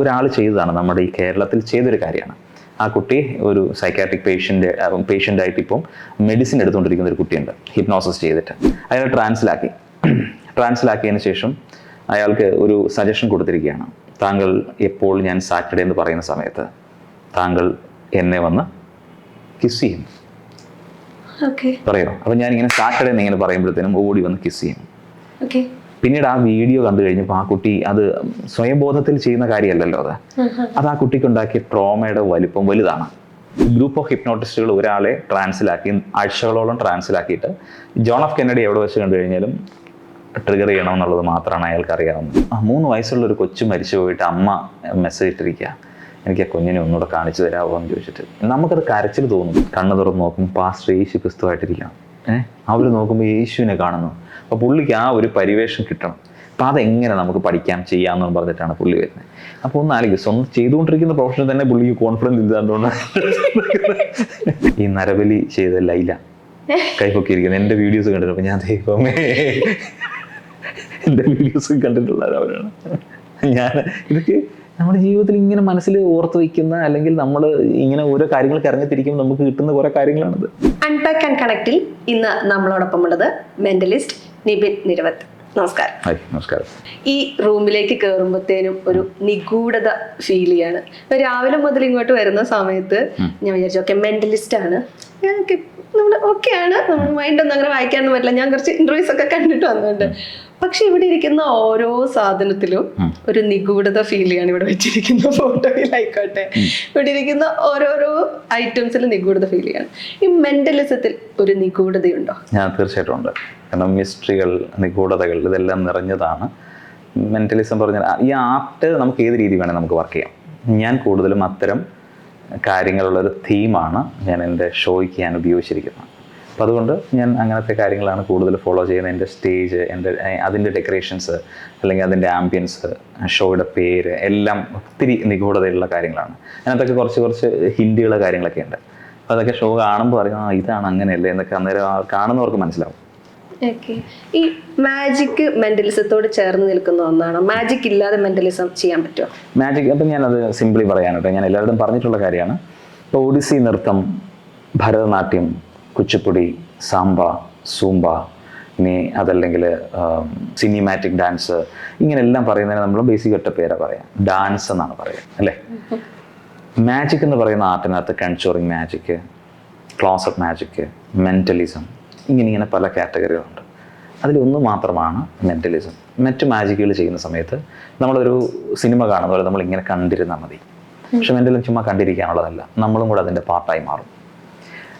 ഒരാൾ ചെയ്തതാണ്, നമ്മുടെ ഈ കേരളത്തിൽ ചെയ്തൊരു കാര്യമാണ്. ആ കുട്ടി ഒരു സൈക്കാട്രിക് പേഷ്യൻ്റായിട്ട് ഇപ്പം മെഡിസിൻ എടുത്തുകൊണ്ടിരിക്കുന്ന ഒരു കുട്ടിയുണ്ട്, ഹിപ്നോസിസ് ചെയ്തിട്ട്. അയാൾ ട്രാൻസിലാക്കിയതിന് ശേഷം അയാൾക്ക് ഒരു സജഷൻ കൊടുത്തിരിക്കുകയാണ്. താങ്കൾ എപ്പോൾ ഞാൻ സാറ്റർഡേ എന്ന് പറയുന്ന സമയത്ത് താങ്കൾ എന്നെ വന്ന് കിസ് ചെയ്യും പറയോ. അപ്പം ഞാനിങ്ങനെ സാറ്റർഡേ എന്നിങ്ങനെ പറയുമ്പോഴത്തേനും ഓടി വന്ന് കിസ് ചെയ്യും. പിന്നീട് ആ വീഡിയോ കണ്ടു കഴിഞ്ഞപ്പോൾ ആ കുട്ടി അത് സ്വയംബോധത്തിൽ ചെയ്യുന്ന കാര്യമല്ലല്ലോ, അത് ആ കുട്ടിക്ക് ഉണ്ടാക്കിയ ട്രോമയുടെ വലിപ്പം വലുതാണ്. ഗ്രൂപ്പ് ഓഫ് ഹിപ്നോട്ടിസ്റ്റുകൾ ഒരാളെ ട്രാൻസിലാക്കി ആഴ്ചകളോളം ട്രാൻസിലാക്കിയിട്ട് ജോൺ എഫ് കെന്നഡി എവിടെ വെച്ച് കണ്ടു കഴിഞ്ഞാലും ട്രിഗർ ചെയ്യണമെന്നുള്ളത് മാത്രമാണ് അയാൾക്ക് അറിയാവുന്നത്. 3 വയസ്സുള്ള ഒരു കൊച്ചു മരിച്ചു പോയിട്ട് അമ്മ മെസ്സേജ് ഇട്ടിരിക്കുക, എനിക്ക് ആ കുഞ്ഞിനെ ഒന്നുകൂടെ കാണിച്ചു തരാമോ എന്ന് ചോദിച്ചിട്ട്. നമുക്കത് കരച്ചിൽ തോന്നും. കണ്ണ് തുറന്ന് നോക്കും, പാസ്റ്റർ യേശു ക്രിസ്തുവായിട്ടിരിക്കണം. അവർ നോക്കുമ്പോൾ യേശുവിനെ കാണുന്നു. അപ്പോൾ പുള്ളിക്ക് ആ ഒരു പരിവേഷം കിട്ടണം. അപ്പോൾ അതെങ്ങനെ നമുക്ക് പഠിക്കാം ചെയ്യാമെന്ന് പറഞ്ഞിട്ടാണ് പുള്ളി വരുന്നത്. അപ്പോൾ ഒന്ന് ആലോചിക്കും, സ്വന്തം ചെയ്തുകൊണ്ടിരിക്കുന്ന പ്രൊഫഷനിൽ തന്നെ പുള്ളിക്ക് കോൺഫിഡൻസ് ഇല്ലാത്തതുകൊണ്ട് ഈ നരബലി ചെയ്ത ലൈല കൈപ്പൊക്കിയിരിക്കുന്നത് എൻ്റെ വീഡിയോസ് കണ്ടിട്ടപ്പോൾ ഞാൻ ദൈവമേ, എൻ്റെ വീഡിയോസ് കണ്ടിട്ടുള്ളവരാണ് ഞാൻ. ഇതൊക്കെ നമ്മുടെ ജീവിതത്തിൽ ഇങ്ങനെ മനസ്സിൽ ഓർത്ത് വയ്ക്കുന്ന, അല്ലെങ്കിൽ നമ്മൾ ഇങ്ങനെ ഓരോ കാര്യങ്ങൾക്ക് ഇറങ്ങിത്തിരിക്കുമ്പോൾ നമുക്ക് കിട്ടുന്ന കുറെ കാര്യങ്ങളാണിത്. അൺപാക്ക് ആൻഡ് കണക്റ്റിൽ ഇന്ന് നമ്മളോടൊപ്പം ഉള്ളത് മെന്റലിസ്റ്റ് നിബിൻ നിരവത്ത്. നമസ്കാരം. നമസ്കാരം. ഈ റൂമിലേക്ക് കയറുമ്പോഴത്തേനും ഒരു നിഗൂഢത ഫീൽ ചെയ്യാണ്. രാവിലെ മുതൽ ഇങ്ങോട്ട് വരുന്ന സമയത്ത് ഞാൻ വിചാരിച്ചു ഓക്കെ മെന്റലിസ്റ്റ് ആണ്, നമ്മൾ ഓക്കെയാണ്, നമ്മൾ മൈൻഡ് ഒന്നും അങ്ങനെ വായിക്കാനൊന്നും പറ്റില്ല. ഞാൻ കുറച്ച് ഇന്റർവ്യൂസ് ഒക്കെ കണ്ടിട്ട് വന്നിട്ടുണ്ട്. പക്ഷെ ഇവിടെ ഇരിക്കുന്ന ഓരോ സാധനത്തിലും ഒരു നിഗൂഢത ഫീൽ ചെയ്യാണ്. ഇവിടെ വെച്ചിരിക്കുന്ന ഫോട്ടോയിലായിക്കോട്ടെ, ഇവിടെ ഇരിക്കുന്ന ഓരോരോ ഐറ്റംസിൽ നിഗൂഢത ഫീൽ ചെയ്യാണ്. ഈ മെന്റലിസത്തിൽ ഒരു നിഗൂഢതയുണ്ടോ? ഞാൻ തീർച്ചയായിട്ടും ഉണ്ട്. കാരണം മിസ്റ്ററികൾ, നിഗൂഢതകൾ ഇതെല്ലാം നിറഞ്ഞതാണ് മെന്റലിസം. പറഞ്ഞാൽ ഈ ആർട്ട് നമുക്ക് ഏത് രീതി വേണേൽ നമുക്ക് വർക്ക് ചെയ്യാം. ഞാൻ കൂടുതലും അത്തരം കാര്യങ്ങളുള്ളൊരു തീമാണ് ഞാൻ എൻ്റെ ഷോയ്ക്ക് ഞാൻ ഉപയോഗിച്ചിരിക്കുന്നത്. അപ്പോൾ അതുകൊണ്ട് ഞാൻ അങ്ങനത്തെ കാര്യങ്ങളാണ് കൂടുതൽ ഫോളോ ചെയ്യുന്നത്. എൻ്റെ സ്റ്റേജ്, അതിൻ്റെ ഡെക്കറേഷൻസ്, അല്ലെങ്കിൽ അതിൻ്റെ ആംബിയൻസ്, ഷോയുടെ പേര് എല്ലാം ഒത്തിരി നിഗൂഢതയുള്ള കാര്യങ്ങളാണ്. അതിനകത്തൊക്കെ കുറച്ച് ഹിന്ദിയുള്ള കാര്യങ്ങളൊക്കെ ഉണ്ട്. അപ്പോൾ അതൊക്കെ ഷോ കാണുമ്പോൾ അറിയാം ഇതാണ് അങ്ങനെയല്ലേ എന്നൊക്കെ അന്നേരം കാണുന്നവർക്ക് മനസ്സിലാവും. ഈ മാജിക് മെന്റലിസത്തോട് ചേർന്ന് നിൽക്കുന്ന ഒന്നാണ്. മാജിക് ഇല്ലാതെ മെന്റലിസം ചെയ്യാൻ പറ്റുമോ? മാജിക്, അപ്പം ഞാനത് സിംപ്ലി പറയാനായിട്ട് ഞാൻ എല്ലാവരും പറഞ്ഞിട്ടുള്ള കാര്യമാണ്. ഇപ്പോൾ ഒഡിസി നൃത്തം, ഭരതനാട്യം, കുച്ചിപ്പുടി, സാമ്പ, സൂമ്പ, ഇനി അതല്ലെങ്കിൽ സിനിമാറ്റിക് ഡാൻസ്, ഇങ്ങനെല്ലാം പറയുന്നതിന് നമ്മൾ ബേസിക് ഒറ്റ പേരാ പറയാം, ഡാൻസ് എന്നാണ് പറയുക അല്ലേ. മാജിക് എന്ന് പറയുന്ന ആർട്ടിനകത്ത് കൺചോറിങ് മാജിക്, ക്ലോസപ്പ് മാജിക്, മെന്റലിസം, ഇങ്ങനെ പല കാറ്റഗറികളുണ്ട്. അതിലൊന്ന് മാത്രമാണ് മെന്റലിസം. മറ്റ് മാജിക്കുകൾ ചെയ്യുന്ന സമയത്ത് നമ്മളൊരു സിനിമ കാണുന്ന പോലെ നമ്മളിങ്ങനെ കണ്ടിരുന്നാൽ മതി. പക്ഷെ മെന്റലിസം ചുമ്മാ കണ്ടിരിക്കാനുള്ളതല്ല, നമ്മളും കൂടെ അതിൻ്റെ പാർട്ടായി മാറും.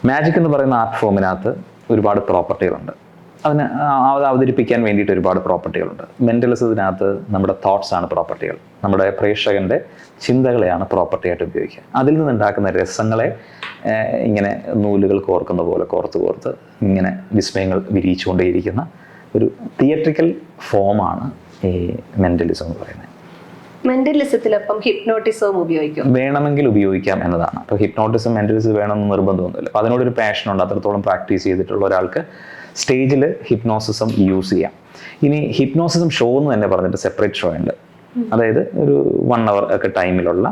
മാജിക് എന്ന് പറയുന്ന ആർട്ട് ഫോമിനകത്ത് ഒരുപാട് പ്രോപ്പർട്ടികളുണ്ട്. അതിനെ അവതരിപ്പിക്കാൻ വേണ്ടിയിട്ട് ഒരുപാട് പ്രോപ്പർട്ടികളുണ്ട്. മെന്റലിസത്തിനകത്ത് നമ്മുടെ തോട്ട്സ് ആണ് പ്രോപ്പർട്ടികൾ. നമ്മുടെ പ്രേക്ഷകൻ്റെ ചിന്തകളെയാണ് പ്രോപ്പർട്ടിയായിട്ട് ഉപയോഗിക്കുക. അതിൽ നിന്നുണ്ടാക്കുന്ന രസങ്ങളെ ഇങ്ങനെ നൂലുകൾ കോർക്കുന്ന പോലെ കോർത്ത് ഇങ്ങനെ വിസ്മയങ്ങൾ വിരിയിച്ചുകൊണ്ടേയിരിക്കുന്ന ഒരു തിയേറ്ററിക്കൽ ഫോമാണ് ഈ മെന്റലിസം എന്ന് പറയുന്നത്. മെന്റലിസത്തിലൊപ്പം ഹിപ്നോട്ടിസവും ഉപയോഗിക്കും, വേണമെങ്കിൽ ഉപയോഗിക്കാം എന്നതാണ്. അപ്പോൾ ഹിപ്നോട്ടിസം മെന്റലിസം വേണമെന്ന് നിർബന്ധമൊന്നുമില്ല. അപ്പോൾ അതിനോടൊരു പാഷനുണ്ട്. അത്രത്തോളം പ്രാക്ടീസ് ചെയ്തിട്ടുള്ള ഒരാൾക്ക് സ്റ്റേജിൽ ഹിപ്നോസിസം യൂസ് ചെയ്യാം. ഇനി ഹിപ്നോസിസം ഷോ എന്ന് തന്നെ പറഞ്ഞിട്ട് സെപ്പറേറ്റ് ഷോ ഉണ്ട്. അതായത് ഒരു 1 hour ഒക്കെ ടൈമിലുള്ള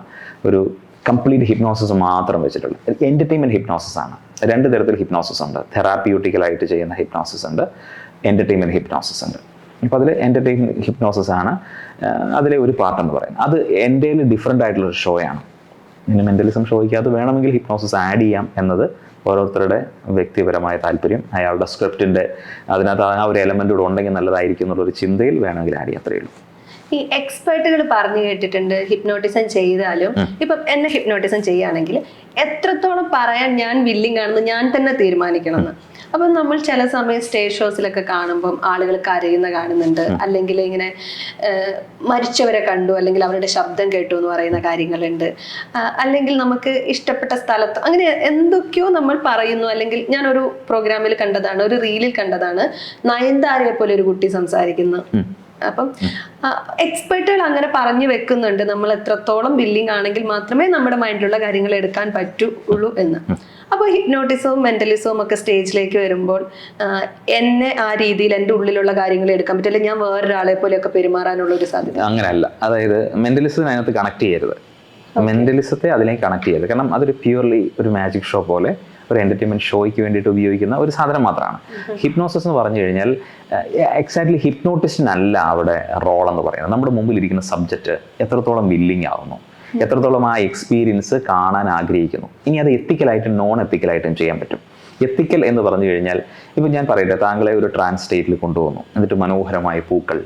ഒരു കംപ്ലീറ്റ് ഹിപ്നോസിസ് മാത്രം വെച്ചിട്ടുള്ള എൻ്റർടൈൻമെൻറ്റ് ഹിപ്നോസിസ് ആണ്. 2 തരത്തിൽ ഹിപ്നോസിസ് ഉണ്ട്. തെറാപ്യൂട്ടിക്കലായിട്ട് ചെയ്യുന്ന ഹിപ്നോസിസ് ഉണ്ട്, എൻ്റർടൈൻമെൻറ്റ് ഹിപ്നോസിസ് ഉണ്ട്. അപ്പോൾ അതിൽ എൻ്റർടൈൻമെൻറ്റ് ഹിപ്നോസിസ് ആണ് അതിലെ ഒരു പാർട്ടെന്ന് പറയുന്നത്. അത് എൻ്റെ ഡിഫറെൻ്റ് ആയിട്ടുള്ളൊരു ഷോയാണ്. ഇനി മെൻ്റലിസം ഷോയ്ക്ക് അത് വേണമെങ്കിൽ ഹിപ്നോസിസ് ആഡ് ചെയ്യാം എന്നത് ഓരോരുത്തരുടെ വ്യക്തിപരമായ താല്പര്യം, അയാളുടെ സ്ക്രിപ്റ്റിൻ്റെ അതിനകത്ത് ആ ഒരു എലമെൻ്റ് കൂടെ ഉണ്ടെങ്കിൽ നല്ലതായിരിക്കും എന്നുള്ളൊരു ചിന്തയിൽ വേണമെങ്കിൽ ആഡ് ചെയ്യാം, അത്രയേ ഉള്ളൂ. ഈ എക്സ്പേർട്ടുകൾ പറഞ്ഞു കേട്ടിട്ടുണ്ട് ഇപ്നോട്ടിസം ചെയ്താലും, ഇപ്പം എന്നെ ഹിപ്നോട്ടിസം ചെയ്യുകയാണെങ്കിൽ എത്രത്തോളം പറയാൻ ഞാൻ വില്ലിംഗ് ആണെന്ന് ഞാൻ തന്നെ തീരുമാനിക്കണമെന്ന്. അപ്പം നമ്മൾ ചില സമയം സ്റ്റേജ് ഷോസിലൊക്കെ കാണുമ്പം ആളുകൾ കരയുന്ന കാണുന്നുണ്ട്, അല്ലെങ്കിൽ ഇങ്ങനെ മരിച്ചവരെ കണ്ടു, അല്ലെങ്കിൽ അവരുടെ ശബ്ദം കേട്ടു എന്ന് പറയുന്ന കാര്യങ്ങളുണ്ട്, അല്ലെങ്കിൽ നമുക്ക് ഇഷ്ടപ്പെട്ട സ്ഥലത്ത് അങ്ങനെ എന്തൊക്കെയോ നമ്മൾ പറയുന്നു. അല്ലെങ്കിൽ ഞാനൊരു പ്രോഗ്രാമിൽ കണ്ടതാണ്, ഒരു റീലിൽ കണ്ടതാണ്, നയൻതാരയെ പോലെ ഒരു കുട്ടി സംസാരിക്കുന്നു. അപ്പം എക്സ്പെർട്ടുകൾ അങ്ങനെ പറഞ്ഞു വെക്കുന്നുണ്ട് നമ്മൾ എത്രത്തോളം ബില്ലിംഗ് ആണെങ്കിൽ മാത്രമേ നമ്മുടെ മൈൻഡിലുള്ള കാര്യങ്ങൾ എടുക്കാൻ പറ്റുള്ളൂ എന്ന്. അപ്പോൾ ഹിപ്നോട്ടിസവും മെന്റലിസവും ഒക്കെ സ്റ്റേജിലേക്ക് വരുമ്പോൾ എന്നെ ആ രീതിയിൽ എൻ്റെ ഉള്ളിലുള്ള കാര്യങ്ങൾ എടുക്കാൻ പറ്റില്ല, ഞാൻ വേറൊരാളെ പോലെയൊക്കെ പെരുമാറാനുള്ള ഒരു സാധ്യത? അങ്ങനെയല്ല. അതായത് മെന്റലിസത്തിന് അതിനകത്ത് കണക്ട് ചെയ്യരുത്, മെന്റലിസത്തെ അതിലേക്ക് കണക്ട് ചെയ്യരുത്. കാരണം അതൊരു പ്യൂർലി ഒരു മാജിക് ഷോ പോലെ ഒരു എൻ്റർടൈൻമെൻറ്റ് ഷോയ്ക്ക് വേണ്ടിയിട്ട് ഉപയോഗിക്കുന്ന ഒരു സാധനം മാത്രമാണ്. ഹിപ്നോസിസ് എന്ന് പറഞ്ഞു കഴിഞ്ഞാൽ എക്സാക്ട്ലി ഹിപ്നോട്ടിസ്റ്റിനല്ല അവിടെ റോൾ എന്ന് പറയുന്നത്. നമ്മുടെ മുമ്പിൽ ഇരിക്കുന്ന സബ്ജക്റ്റ് എത്രത്തോളം വില്ലിങ് ആവുന്നു, എത്രത്തോളം ആ എക്സ്പീരിയൻസ് കാണാൻ ആഗ്രഹിക്കുന്നു. ഇനി അത് എത്തിക്കലായിട്ടും നോൺ എത്തിക്കലായിട്ടും ചെയ്യാൻ പറ്റും. എത്തിക്കൽ എന്ന് പറഞ്ഞു കഴിഞ്ഞാൽ ഇപ്പം ഞാൻ പറയട്ടെ, താങ്കളെ ഒരു ട്രാൻസ് സ്റ്റേറ്റിൽ കൊണ്ടുപോകുന്നു, എന്നിട്ട് മനോഹരമായ പൂക്കൾ,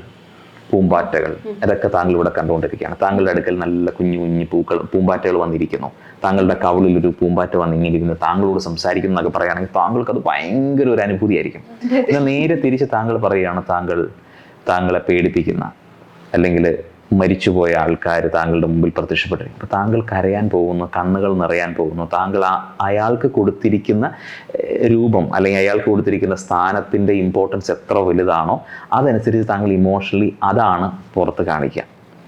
പൂമ്പാറ്റകൾ, ഇതൊക്കെ താങ്കൾ ഇവിടെ കണ്ടുകൊണ്ടിരിക്കുകയാണ്. താങ്കളുടെ അടുക്കൽ നല്ല കുഞ്ഞു കുഞ്ഞു പൂമ്പാറ്റകൾ വന്നിരിക്കുന്നു. താങ്കളുടെ കവിളിൽ ഒരു പൂമ്പാറ്റ വന്നിങ്ങനെ താങ്കളോട് സംസാരിക്കുന്നു എന്നൊക്കെ പറയുകയാണെങ്കിൽ താങ്കൾക്ക് അത് ഭയങ്കര ഒരു അനുഭൂതിയായിരിക്കും. എന്നാൽ നേരെ തിരിച്ച് താങ്കൾ പറയുകയാണ്, താങ്കളെ പേടിപ്പിക്കുന്ന അല്ലെങ്കിൽ മരിച്ചുപോയ ആൾക്കാർ താങ്കളുടെ മുമ്പിൽ പ്രത്യക്ഷപ്പെട്ടിരിക്കും. അപ്പോൾ താങ്കൾ കരയാൻ പോകുന്നു, കണ്ണുകൾ നിറയാൻ പോകുന്നു. താങ്കൾ അയാൾക്ക് കൊടുത്തിരിക്കുന്ന രൂപം അല്ലെങ്കിൽ അയാൾക്ക് കൊടുത്തിരിക്കുന്ന സ്ഥാനത്തിൻ്റെ ഇമ്പോർട്ടൻസ് എത്ര വലുതാണോ അതനുസരിച്ച് താങ്കൾ ഇമോഷണലി അതാണ് പുറത്ത് കാണിക്കുക.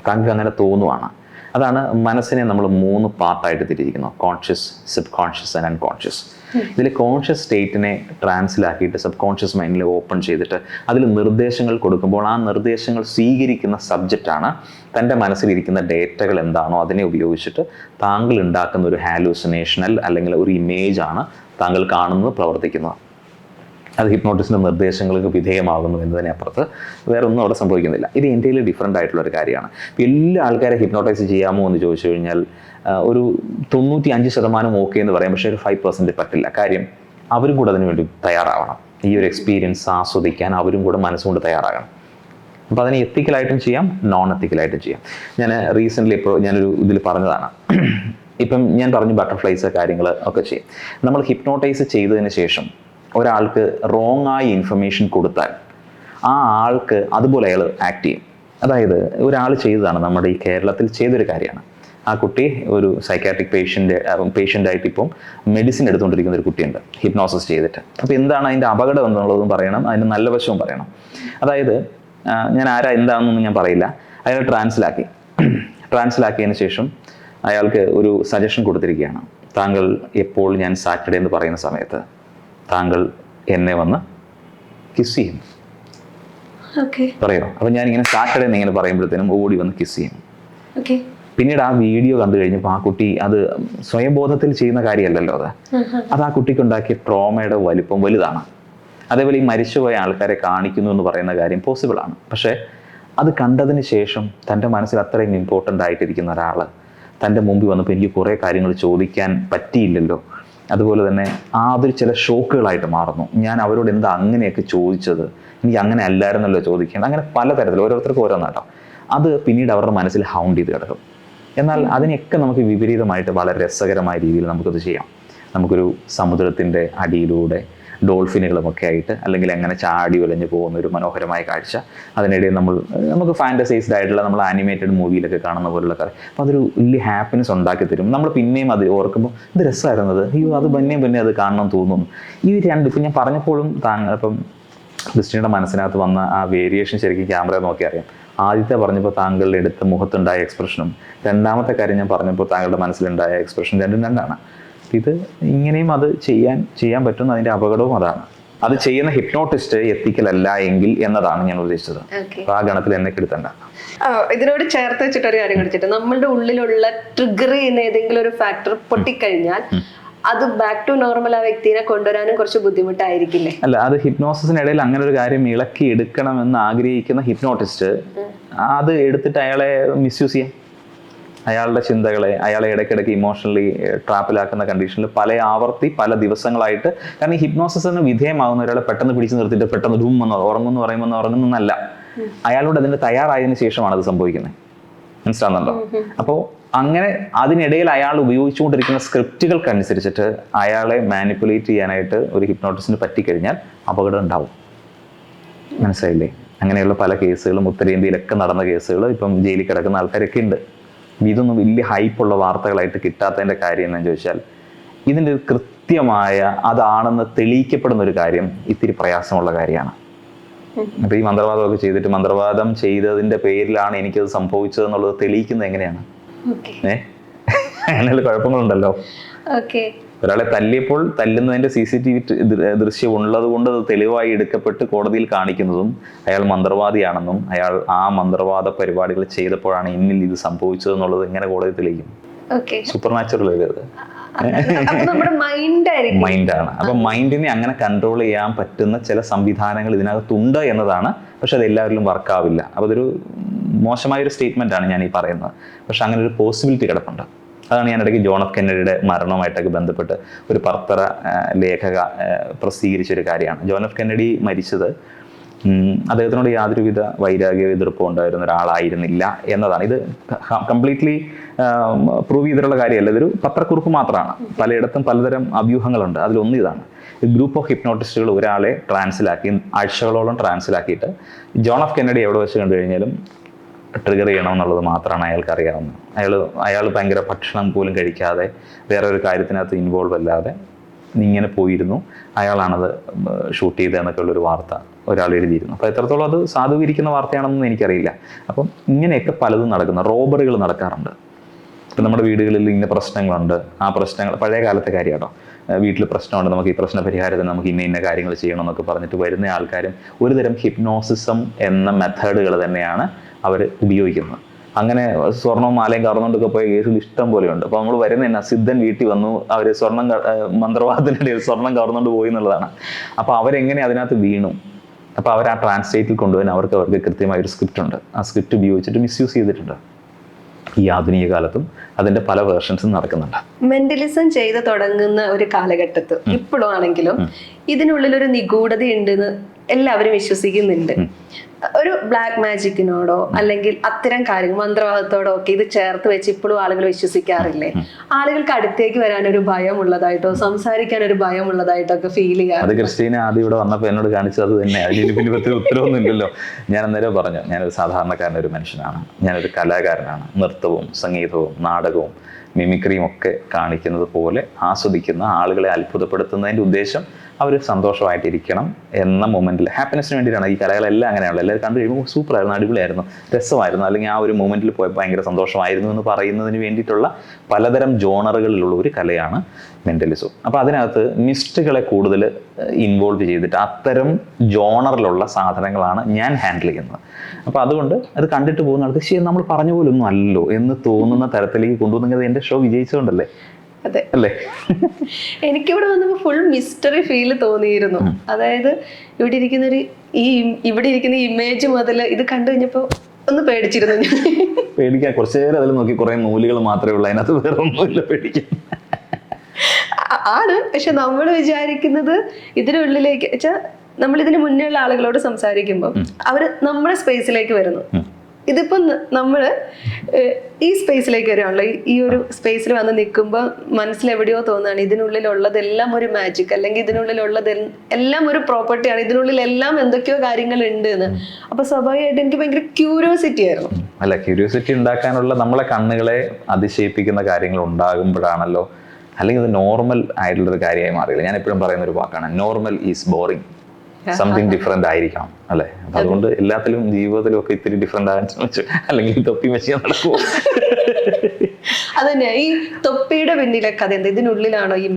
താങ്കൾക്ക് അങ്ങനെ തോന്നുവാണ്. അതാണ് മനസ്സിനെ നമ്മൾ 3 പാർട്ടായിട്ട് തിരിച്ചിരിക്കുന്നു: conscious, sub conscious and unconscious. ഇതിൽ കോൺഷ്യസ് സ്റ്റേറ്റിനെ ട്രാൻസിലാക്കിയിട്ട് സബ് കോൺഷ്യസ് മൈൻഡിൽ ഓപ്പൺ ചെയ്തിട്ട് അതിൽ നിർദ്ദേശങ്ങൾ കൊടുക്കുമ്പോൾ ആ നിർദ്ദേശങ്ങൾ സ്വീകരിക്കുന്ന സബ്ജക്റ്റാണ് തൻ്റെ മനസ്സിലിരിക്കുന്ന ഡേറ്റകൾ എന്താണോ അതിനെ ഉപയോഗിച്ചിട്ട് താങ്കൾ ഉണ്ടാക്കുന്ന ഒരു ഹാലൂസിനേഷണൽ അല്ലെങ്കിൽ ഒരു ഇമേജാണ് താങ്കൾ കാണുന്നത്, പ്രവർത്തിക്കുന്നത്. അത് ഹിപ്നോട്ടിസിൻ്റെ നിർദ്ദേശങ്ങൾക്ക് വിധേയമാകുന്നു എന്നതിനപ്പുറത്ത് വേറെ ഒന്നും അവിടെ സംഭവിക്കുന്നില്ല. ഇത് ഇന്ത്യയിൽ ഡിഫറൻ്റ് ആയിട്ടുള്ളൊരു കാര്യമാണ്. എല്ലാ ആൾക്കാരെ ഹിപ്നോട്ടൈസ് ചെയ്യാമോ എന്ന് ചോദിച്ചു കഴിഞ്ഞാൽ ഒരു 95% ഓക്കെ എന്ന് പറയാം. പക്ഷേ ഒരു 5% പറ്റില്ല. കാര്യം അവരും കൂടെ അതിനു വേണ്ടി തയ്യാറാവണം. ഈ ഒരു എക്സ്പീരിയൻസ് ആസ്വദിക്കാൻ അവരും കൂടെ മനസ്സുകൊണ്ട് തയ്യാറാകണം. അപ്പോൾ അതിനെ എത്തിക്കലായിട്ടും ചെയ്യാം, നോൺ എത്തിക്കലായിട്ടും ചെയ്യാം. ഞാൻ റീസെൻ്റ്ലി ഇപ്പോൾ ഞാനൊരു ഇതിൽ പറഞ്ഞതാണ്, ഇപ്പം ഞാൻ പറഞ്ഞു ബട്ടർഫ്ലൈസ് കാര്യങ്ങൾ ഒക്കെ ചെയ്യും. നമ്മൾ ഹിപ്നോട്ടൈസ് ചെയ്തതിന് ശേഷം ഒരാൾക്ക് റോങ് ആയി ഇൻഫർമേഷൻ കൊടുത്താൽ ആ ആൾക്ക് അതുപോലെ അയാൾ ആക്ട് ചെയ്യും. അതായത് ഒരാൾ ചെയ്തതാണ്, നമ്മുടെ ഈ കേരളത്തിൽ ചെയ്തൊരു കാര്യമാണ്. ആ കുട്ടി ഒരു സൈക്കാട്രിക് പേഷ്യൻ്റായിട്ട് ഇപ്പം മെഡിസിൻ എടുത്തുകൊണ്ടിരിക്കുന്ന ഒരു കുട്ടിയുണ്ട് ഹിപ്നോസിസ് ചെയ്തിട്ട്. അപ്പോൾ എന്താണ് അതിൻ്റെ അപകടം എന്നുള്ളതും പറയണം, അതിൻ്റെ നല്ല വശവും പറയണം. അതായത് ഞാൻ എന്താണെന്നൊന്നും ഞാൻ പറയില്ല. അയാൾ ട്രാൻസിലാക്കിയതിന് ശേഷം അയാൾക്ക് ഒരു സജഷൻ കൊടുത്തിരിക്കുകയാണ്: താങ്കൾ എപ്പോൾ ഞാൻ സാറ്റർഡേ എന്ന് പറയുന്ന സമയത്ത് താങ്കൾ എന്നെ വന്ന് കിസ് ചെയ്യും പറയോ. അപ്പം ഞാനിങ്ങനെ സാറ്റർഡേ എന്നിങ്ങനെ പറയുമ്പോഴത്തേനും ഓടി വന്ന് കിസ് ചെയ്യും. പിന്നീട് ആ വീഡിയോ കണ്ടു കഴിഞ്ഞപ്പോൾ ആ കുട്ടി അത് സ്വയംബോധത്തിൽ ചെയ്യുന്ന കാര്യമല്ലല്ലോ, അത് ആ കുട്ടിക്ക് ഉണ്ടാക്കിയ ട്രോമയുടെ വലിപ്പം വലുതാണ്. അതേപോലെ ഈ മരിച്ചുപോയ ആൾക്കാരെ കാണിക്കുന്നു എന്ന് പറയുന്ന കാര്യം പോസിബിളാണ്. പക്ഷേ അത് കണ്ടതിന് ശേഷം തൻ്റെ മനസ്സിൽ അത്രയും ഇമ്പോർട്ടൻ്റ് ആയിട്ടിരിക്കുന്ന ഒരാൾ തൻ്റെ മുമ്പിൽ വന്നപ്പോൾ എനിക്ക് കുറേ കാര്യങ്ങൾ ചോദിക്കാൻ പറ്റിയില്ലല്ലോ. അതുപോലെ തന്നെ അതൊരു ചില ഷോക്കുകളായിട്ട് മാറുന്നു. ഞാൻ അവരോട് എന്താ അങ്ങനെയൊക്കെ ചോദിച്ചത്, എനിക്ക് അങ്ങനെ അല്ലായിരുന്നല്ലോ ചോദിക്കേണ്ടത്. അങ്ങനെ പലതരത്തിൽ ഓരോരുത്തർക്കും ഓരോന്നാട്ടോ. അത് പിന്നീട് അവരുടെ മനസ്സിൽ ഹൗണ്ട് ചെയ്ത് കിടക്കും. എന്നാൽ അതിനെയൊക്കെ നമുക്ക് വിപരീതമായിട്ട് വളരെ രസകരമായ രീതിയിൽ നമുക്കത് ചെയ്യാം. നമുക്കൊരു സമുദ്രത്തിൻ്റെ അടിയിലൂടെ ഡോൾഫിനുകളുമൊക്കെ ആയിട്ട് അല്ലെങ്കിൽ അങ്ങനെ ചാടി ഉലഞ്ഞു പോകുന്ന ഒരു മനോഹരമായ കാഴ്ച, അതിനിടയിൽ നമുക്ക് ഫാൻറ്റസൈസ്ഡ് ആയിട്ടുള്ള നമ്മൾ ആനിമേറ്റഡ് മൂവിയിലൊക്കെ കാണുന്ന പോലുള്ള കാര്യം. അപ്പോൾ അതൊരു വലിയ ഹാപ്പിനെസ് ഉണ്ടാക്കി തരും. നമ്മൾ പിന്നെയും അത് ഓർക്കുമ്പോൾ ഇത് രസമായിരുന്നത്, അയ്യോ അത് പിന്നെ അത് കാണണം തോന്നുന്നു. ഈ ഇപ്പം ഞാൻ പറഞ്ഞപ്പോഴും ഇപ്പം ക്രിസ്റ്റിയുടെ മനസ്സിനകത്ത് വന്ന ആ വേരിയേഷൻ ശരിക്കും ക്യാമറ നോക്കി അറിയാം. ആദ്യത്തെ പറഞ്ഞപ്പോൾ താങ്കളുടെ അടുത്ത മുഖത്തുണ്ടായ എക്സ്പ്രഷനും രണ്ടാമത്തെ കാര്യം ഞാൻ പറഞ്ഞപ്പോൾ താങ്കളുടെ മനസ്സിലുണ്ടായ എക്സ്പ്രഷൻ രണ്ടാണ്. ഇത് ഇങ്ങനെയും അത് ചെയ്യാൻ പറ്റുന്ന അതിൻ്റെ അപകടവും അതാണ്. അത് ചെയ്യുന്ന ഹിപ്നോട്ടിസ്റ്റ് എത്തിക്കലല്ല എങ്കിൽ എന്നതാണ് ഞാൻ ഉദ്ദേശിച്ചത്. അപ്പോൾ ആ ഗണത്തിൽ എന്നെ കിടത്തണ്ട. ഇതിനോട് ചേർത്ത് വെച്ചിട്ട് ഒരു കാര്യം കടിച്ചിട്ട്, നമ്മളുടെ ഉള്ളിലുള്ള ട്രിഗർ ചെയ്യുന്ന ഏതെങ്കിലും ഒരു ഫാക്ടർ പൊട്ടിക്കഴിഞ്ഞാൽ അത് ബാക്ക് ടു നോർമൽ ആ വ്യക്തിനെ കൊണ്ടുവരാനും കുറച്ച് ബുദ്ധിമുട്ടായിരിക്കില്ലേ? അല്ല, അത് ഹിപ്നോസിസിനിടയിൽ അങ്ങനെ ഒരു കാര്യം ഇളക്കി എടുക്കണമെന്ന് ആഗ്രഹിക്കുന്ന ഹിപ്നോട്ടിസ്റ്റ് അത് എടുത്തിട്ട് അയാളെ മിസ്യൂസ് ചെയ്യാം. അയാളുടെ ചിന്തകളെ അയാളെ ഇടയ്ക്കിടയ്ക്ക് ഇമോഷണലി ട്രാപ്പിലാക്കുന്ന കണ്ടീഷനിൽ പല ദിവസങ്ങളായിട്ട്. കാരണം ഈ ഹിപ്നോസിസിന് വിധേയമാകുന്ന ഒരാളെ പെട്ടെന്ന് പിടിച്ചു നിർത്തിയിട്ട് പെട്ടെന്ന് ഉറങ്ങുമെന്ന് പറയുമ്പോൾ ഉറങ്ങുന്നല്ല. അയാളോട് അതിന് തയ്യാറായതിനു ശേഷമാണ് അത് സംഭവിക്കുന്നത്. മനസ്സിലാകുന്നുണ്ടോ? അപ്പോൾ അങ്ങനെ അതിനിടയിൽ അയാൾ ഉപയോഗിച്ചുകൊണ്ടിരിക്കുന്ന സ്ക്രിപ്റ്റുകൾക്കനുസരിച്ചിട്ട് അയാളെ മാനിപ്പുലേറ്റ് ചെയ്യാനായിട്ട് ഒരു ഹിപ്നോട്ടിസ്റ്റിന് പറ്റിക്കഴിഞ്ഞാൽ അപകടം ഉണ്ടാവും. മനസ്സിലായില്ലേ? അങ്ങനെയുള്ള പല കേസുകളും ഉത്തരേന്ത്യയിലൊക്കെ നടന്ന കേസുകൾ ഇപ്പം ജയിലിൽ കിടക്കുന്ന ആൾക്കാരൊക്കെ ഉണ്ട്. ഇതൊന്നും വലിയ ഹൈപ്പുള്ള വാർത്തകളായിട്ട് കിട്ടാത്തതിൻ്റെ കാര്യം എന്താണെന്ന് ചോദിച്ചാൽ ഇതിൻ്റെ ഒരു കൃത്യമായ അതാണെന്ന് തെളിയിക്കപ്പെടുന്ന ഒരു കാര്യം ഇത്തിരി പ്രയാസമുള്ള കാര്യമാണ്. അപ്പോൾ ഈ മന്ത്രവാദമൊക്കെ ചെയ്തിട്ട് മന്ത്രവാദം ചെയ്തതിൻ്റെ പേരിലാണ് എനിക്കത് സംഭവിച്ചത് എന്നുള്ളത് തെളിയിക്കുന്നത് എങ്ങനെയാണ്? അങ്ങനെയുള്ള കുഴപ്പങ്ങളുണ്ടല്ലോ. ഓക്കെ. ഒരാളെ തല്ലിയപ്പോൾ തല്ലുന്നതിന്റെ CCTV ദൃശ്യം ഉള്ളത് കൊണ്ട് അത് തെളിവായി എടുക്കപ്പെട്ട് കോടതിയിൽ കാണിക്കുന്നതും അയാൾ മന്ത്രവാദിയാണെന്നും അയാൾ ആ മന്ത്രവാദ പരിപാടികൾ ചെയ്തപ്പോഴാണ് ഇന്നിൽ ഇത് സംഭവിച്ചത് എന്നുള്ളത് എങ്ങനെ കോടതി തെളിയിക്കും? സൂപ്പർ നാച്ചുറൽ അത് മൈൻഡാണ്. അപ്പൊ മൈൻഡിനെ അങ്ങനെ കൺട്രോൾ ചെയ്യാൻ പറ്റുന്ന ചില സംവിധാനങ്ങൾ ഇതിനകത്തുണ്ട് എന്നതാണ്. പക്ഷെ അത് എല്ലാവരിലും വർക്കാവില്ല. അപ്പൊ അതൊരു മോശമായൊരു സ്റ്റേറ്റ്മെന്റ് ആണ് ഞാൻ ഈ പറയുന്നത്. പക്ഷെ അങ്ങനെ ഒരു പോസിബിലിറ്റി കിടപ്പുണ്ട്. അതാണ് ഞാൻ ഇടയ്ക്ക് ജോൺ എഫ് കെന്നഡിയുടെ മരണവുമായിട്ടൊക്കെ ബന്ധപ്പെട്ട് ഒരു പർത്തര ലേഖക പ്രസിദ്ധീകരിച്ചൊരു കാര്യമാണ്. ജോൺ എഫ് കെന്നഡി മരിച്ചത് അദ്ദേഹത്തിനോട് യാതൊരുവിധ വൈരാഗ്യ എതിർപ്പോ ഉണ്ടായിരുന്ന ഒരാളായിരുന്നില്ല എന്നതാണ്. ഇത് കംപ്ലീറ്റ്ലി പ്രൂവ് ചെയ്തിട്ടുള്ള കാര്യമല്ല. ഇതൊരു പത്രക്കുറിപ്പ് മാത്രമാണ്. പലയിടത്തും പലതരം അഭ്യൂഹങ്ങളുണ്ട്. അതിലൊന്ന് ഇതാണ്: ഗ്രൂപ്പ് ഓഫ് ഹിപ്നോട്ടിസ്റ്റുകൾ ഒരാളെ ട്രാൻസിലാക്കി ആഴ്ചകളോളം ട്രാൻസിലാക്കിയിട്ട് ജോൺ എഫ് കെന്നഡി എവിടെ വെച്ച് കണ്ടു കഴിഞ്ഞാലും ട്രിഗർ ചെയ്യണമെന്നുള്ളത് മാത്രമാണ് അയാൾക്ക് അറിയാവുന്നത്. അയാൾ ഭയങ്കര ഭക്ഷണം പോലും കഴിക്കാതെ വേറെ ഒരു കാര്യത്തിനകത്ത് ഇൻവോൾവ് അല്ലാതെ ഇങ്ങനെ പോയിരുന്നു. അയാളാണത് ഷൂട്ട് ചെയ്തതെന്നൊക്കെ ഉള്ളൊരു വാർത്ത ഒരാൾ എഴുതിയിരുന്നു. അപ്പോൾ എത്രത്തോളം അത് സാധൂകരിക്കുന്ന വാർത്തയാണെന്നൊന്നും എനിക്കറിയില്ല. അപ്പം ഇങ്ങനെയൊക്കെ പലതും നടക്കുന്ന റോബറികൾ നടക്കാറുണ്ട്. ഇപ്പം നമ്മുടെ വീടുകളിൽ ഇന്ന പ്രശ്നങ്ങളുണ്ട്. ആ പ്രശ്നങ്ങൾ പഴയ കാലത്തെ കാര്യം കേട്ടോ. വീട്ടിൽ പ്രശ്നമുണ്ട്, നമുക്ക് ഈ പ്രശ്ന പരിഹാരത്തിന് നമുക്ക് ഇന്ന കാര്യങ്ങൾ ചെയ്യണമെന്നൊക്കെ പറഞ്ഞിട്ട് വരുന്ന ആൾക്കാരും ഒരുതരം ഹിപ്നോസിസം എന്ന മെത്തേഡുകൾ തന്നെയാണ് അവർ ഉപയോഗിക്കുന്നത്. അങ്ങനെ സ്വർണ്ണവും മാലയും കവർന്നുകൊണ്ടൊക്കെ പോയ കേസുകൾ ഇഷ്ടം പോലെയുണ്ട്. അപ്പോൾ നമ്മൾ വരുന്ന സിദ്ധൻ വീട്ടിൽ വന്നു, അവർ മന്ത്രവാദത്തിനിടയിൽ സ്വർണം കവർന്നുകൊണ്ട് പോയി എന്നുള്ളതാണ്. അപ്പോൾ അവരെങ്ങനെ അതിനകത്ത് വീണു? അപ്പോൾ അവർ ആ ട്രാൻസ്ലേറ്റിൽ കൊണ്ടുപോകാൻ അവർക്ക് കൃത്യമായൊരു സ്ക്രിപ്റ്റ് ഉണ്ട്. ആ സ്ക്രിപ്റ്റ് ഉപയോഗിച്ചിട്ട് മിസ്യൂസ് ചെയ്തിട്ടുണ്ട്. ഈ ആധുനിക കാലത്തും അതിന്റെ പല വേർഷൻസും നടക്കുന്നുണ്ട്. മെന്റലിസം ചെയ്ത് തുടങ്ങുന്ന ഒരു കാലഘട്ടത്തിൽ ഇപ്പോഴും ആണെങ്കിലും ഇതിനുള്ളിൽ ഒരു നിഗൂഢത ഉണ്ടെന്ന് എല്ലാവരും വിശ്വസിക്കുന്നുണ്ട്. ഒരു ബ്ലാക്ക് മാജിക്കിനോടോ അല്ലെങ്കിൽ അത്തരം കാര്യങ്ങൾ മന്ത്രവാദത്തോടോ ഒക്കെ ഇത് ചേർത്ത് വെച്ച് ഇപ്പോഴും ആളുകൾ വിശ്വസിക്കാറില്ലേ? ആളുകൾക്ക് അടുത്തേക്ക് വരാൻ ഒരു ഭയം ഉള്ളതായിട്ടോ സംസാരിക്കാൻ ഒരു ഭയം ഉള്ളതായിട്ടോ ഒക്കെ ഫീൽ ചെയ്യാം. അത് ക്രിസ്റ്റീന ആദ്യം ഇവിടെ വന്നപ്പോൾ എന്നോട് കാണിച്ചത് അത് തന്നെ. അതിന് പിന്നെ ഉത്തരവൊന്നും ഇല്ലല്ലോ. ഞാൻ അന്നേരം പറഞ്ഞു, ഞാനൊരു സാധാരണക്കാരനൊരു മനുഷ്യനാണ്, ഞാനൊരു കലാകാരനാണ്. നൃത്തവും സംഗീതവും നാടകവും മിമിക്രിയും ഒക്കെ കാണിക്കുന്നത് പോലെ ആസ്വദിക്കുന്ന ആളുകളെ അത്ഭുതപ്പെടുത്തുന്നതിൻ്റെ ഉദ്ദേശം അവർ സന്തോഷമായിട്ടിരിക്കണം എന്ന മൊമെന്റിൽ ഹാപ്പിനെസ്സിന് വേണ്ടിയിട്ടാണ്. ഈ കലകളെല്ലാം അങ്ങനെയാണല്ലോ. എല്ലാവരും കണ്ടു കഴിയുമ്പോൾ സൂപ്പറായിരുന്നു, അടിപൊളിയായിരുന്നു, രസമായിരുന്നു, അല്ലെങ്കിൽ ആ ഒരു മൊമെന്റിൽ പോയപ്പോൾ ഭയങ്കര സന്തോഷമായിരുന്നു എന്ന് പറയുന്നതിന് വേണ്ടിയിട്ടുള്ള പലതരം ജോണറുകളിലുള്ള ഒരു കലയാണ് മെന്റലിസം. അപ്പോൾ അതിനകത്ത് മിസ്റ്റുകളെ കൂടുതൽ ഇൻവോൾവ് ചെയ്തിട്ട് അത്തരം ജോണറിലുള്ള സാധനങ്ങളാണ് ഞാൻ ഹാൻഡിൽ ചെയ്യുന്നത്. അപ്പോൾ അതുകൊണ്ട് അത് കണ്ടിട്ട് പോകുന്ന ആൾക്ക് ശരി നമ്മൾ പറഞ്ഞ പോലൊന്നും അല്ലല്ലോ എന്ന് തോന്നുന്ന തരത്തിലേക്ക് കൊണ്ടുവന്നത് എൻ്റെ ഷോ വിജയിച്ചുകൊണ്ടല്ലേ? അതെ അല്ലേ? എനിക്കിവിടെ വന്നപ്പോൾ ഫുൾ മിസ്റ്ററി ഫീൽ തോന്നിയിരുന്നു. അതായത് ഇവിടെ ഇരിക്കുന്ന ഇമേജ് മുതൽ ഇത് കണ്ടു കഴിഞ്ഞപ്പോൾ ഒന്ന് പേടിച്ചിരുന്നു ഞാൻ. പേടിക്കാൻ കുറച്ചു നേരം അതിൽ നോക്കി കുറെ നൂലുകൾ മാത്രമേ ഉള്ളൂ, അതിനകത്ത് വേറെ ഒന്നുമില്ല പേടിക്കാൻ. ആണ്. പക്ഷെ നമ്മൾ വിചാരിക്കുന്നത് ഇതിനുള്ളിലേക്ക് വെച്ചാൽ നമ്മൾ ഇതിന് മുന്നേ ഉള്ള ആളുകളോട് സംസാരിക്കുമ്പോൾ അവര് നമ്മുടെ സ്പേസിലേക്ക് വരുന്നു. ഇതിപ്പോ നമ്മള് ഈ സ്പേസിലേക്ക് വരികയാണല്ലോ. ഈ ഒരു സ്പേസിൽ വന്ന് നിൽക്കുമ്പോൾ മനസ്സിൽ എവിടെയോ തോന്നുകയാണ് ഇതിനുള്ളിലുള്ളതെല്ലാം ഒരു മാജിക്, അല്ലെങ്കിൽ ഇതിനുള്ളിലുള്ളത് എല്ലാം ഒരു പ്രോപ്പർട്ടിയാണ്, ഇതിനുള്ളിൽ എല്ലാം എന്തൊക്കെയോ കാര്യങ്ങൾ ഉണ്ട് എന്ന്. അപ്പൊ സ്വാഭാവികമായിട്ട് എനിക്ക് ഭയങ്കര ക്യൂരിയോസിറ്റി ആയിരുന്നു. അല്ല, ക്യൂരിയോസിറ്റി ഉണ്ടാക്കാനുള്ള നമ്മളെ കണ്ണുകളെ അതിശയിപ്പിക്കുന്ന കാര്യങ്ങൾ ഉണ്ടാകുമ്പോഴാണല്ലോ, അല്ലെങ്കിൽ അത് നോർമൽ ആയിട്ടുള്ളൊരു കാര്യമായി മാറിയില്ല. ഞാൻ എപ്പോഴും പറയുന്ന ഒരു വാക്കാണ്, normal is boring. Something different ആയിരിക്കണം അല്ലെ? അപ്പൊ അതുകൊണ്ട് എല്ലാത്തിലും ജീവിതത്തിലും ഒക്കെ ഇത്തിരി ഡിഫറെന്റ് ആകാൻ ശ്രമിച്ചു, അല്ലെങ്കിൽ തൊപ്പി വെച്ചാൽ നടക്കുമോ? അതന്നെ, ഈ തൊപ്പിയുടെ പിന്നിലെ കഥ എന്താ? ഇതിനുള്ളിലാണോ ഈ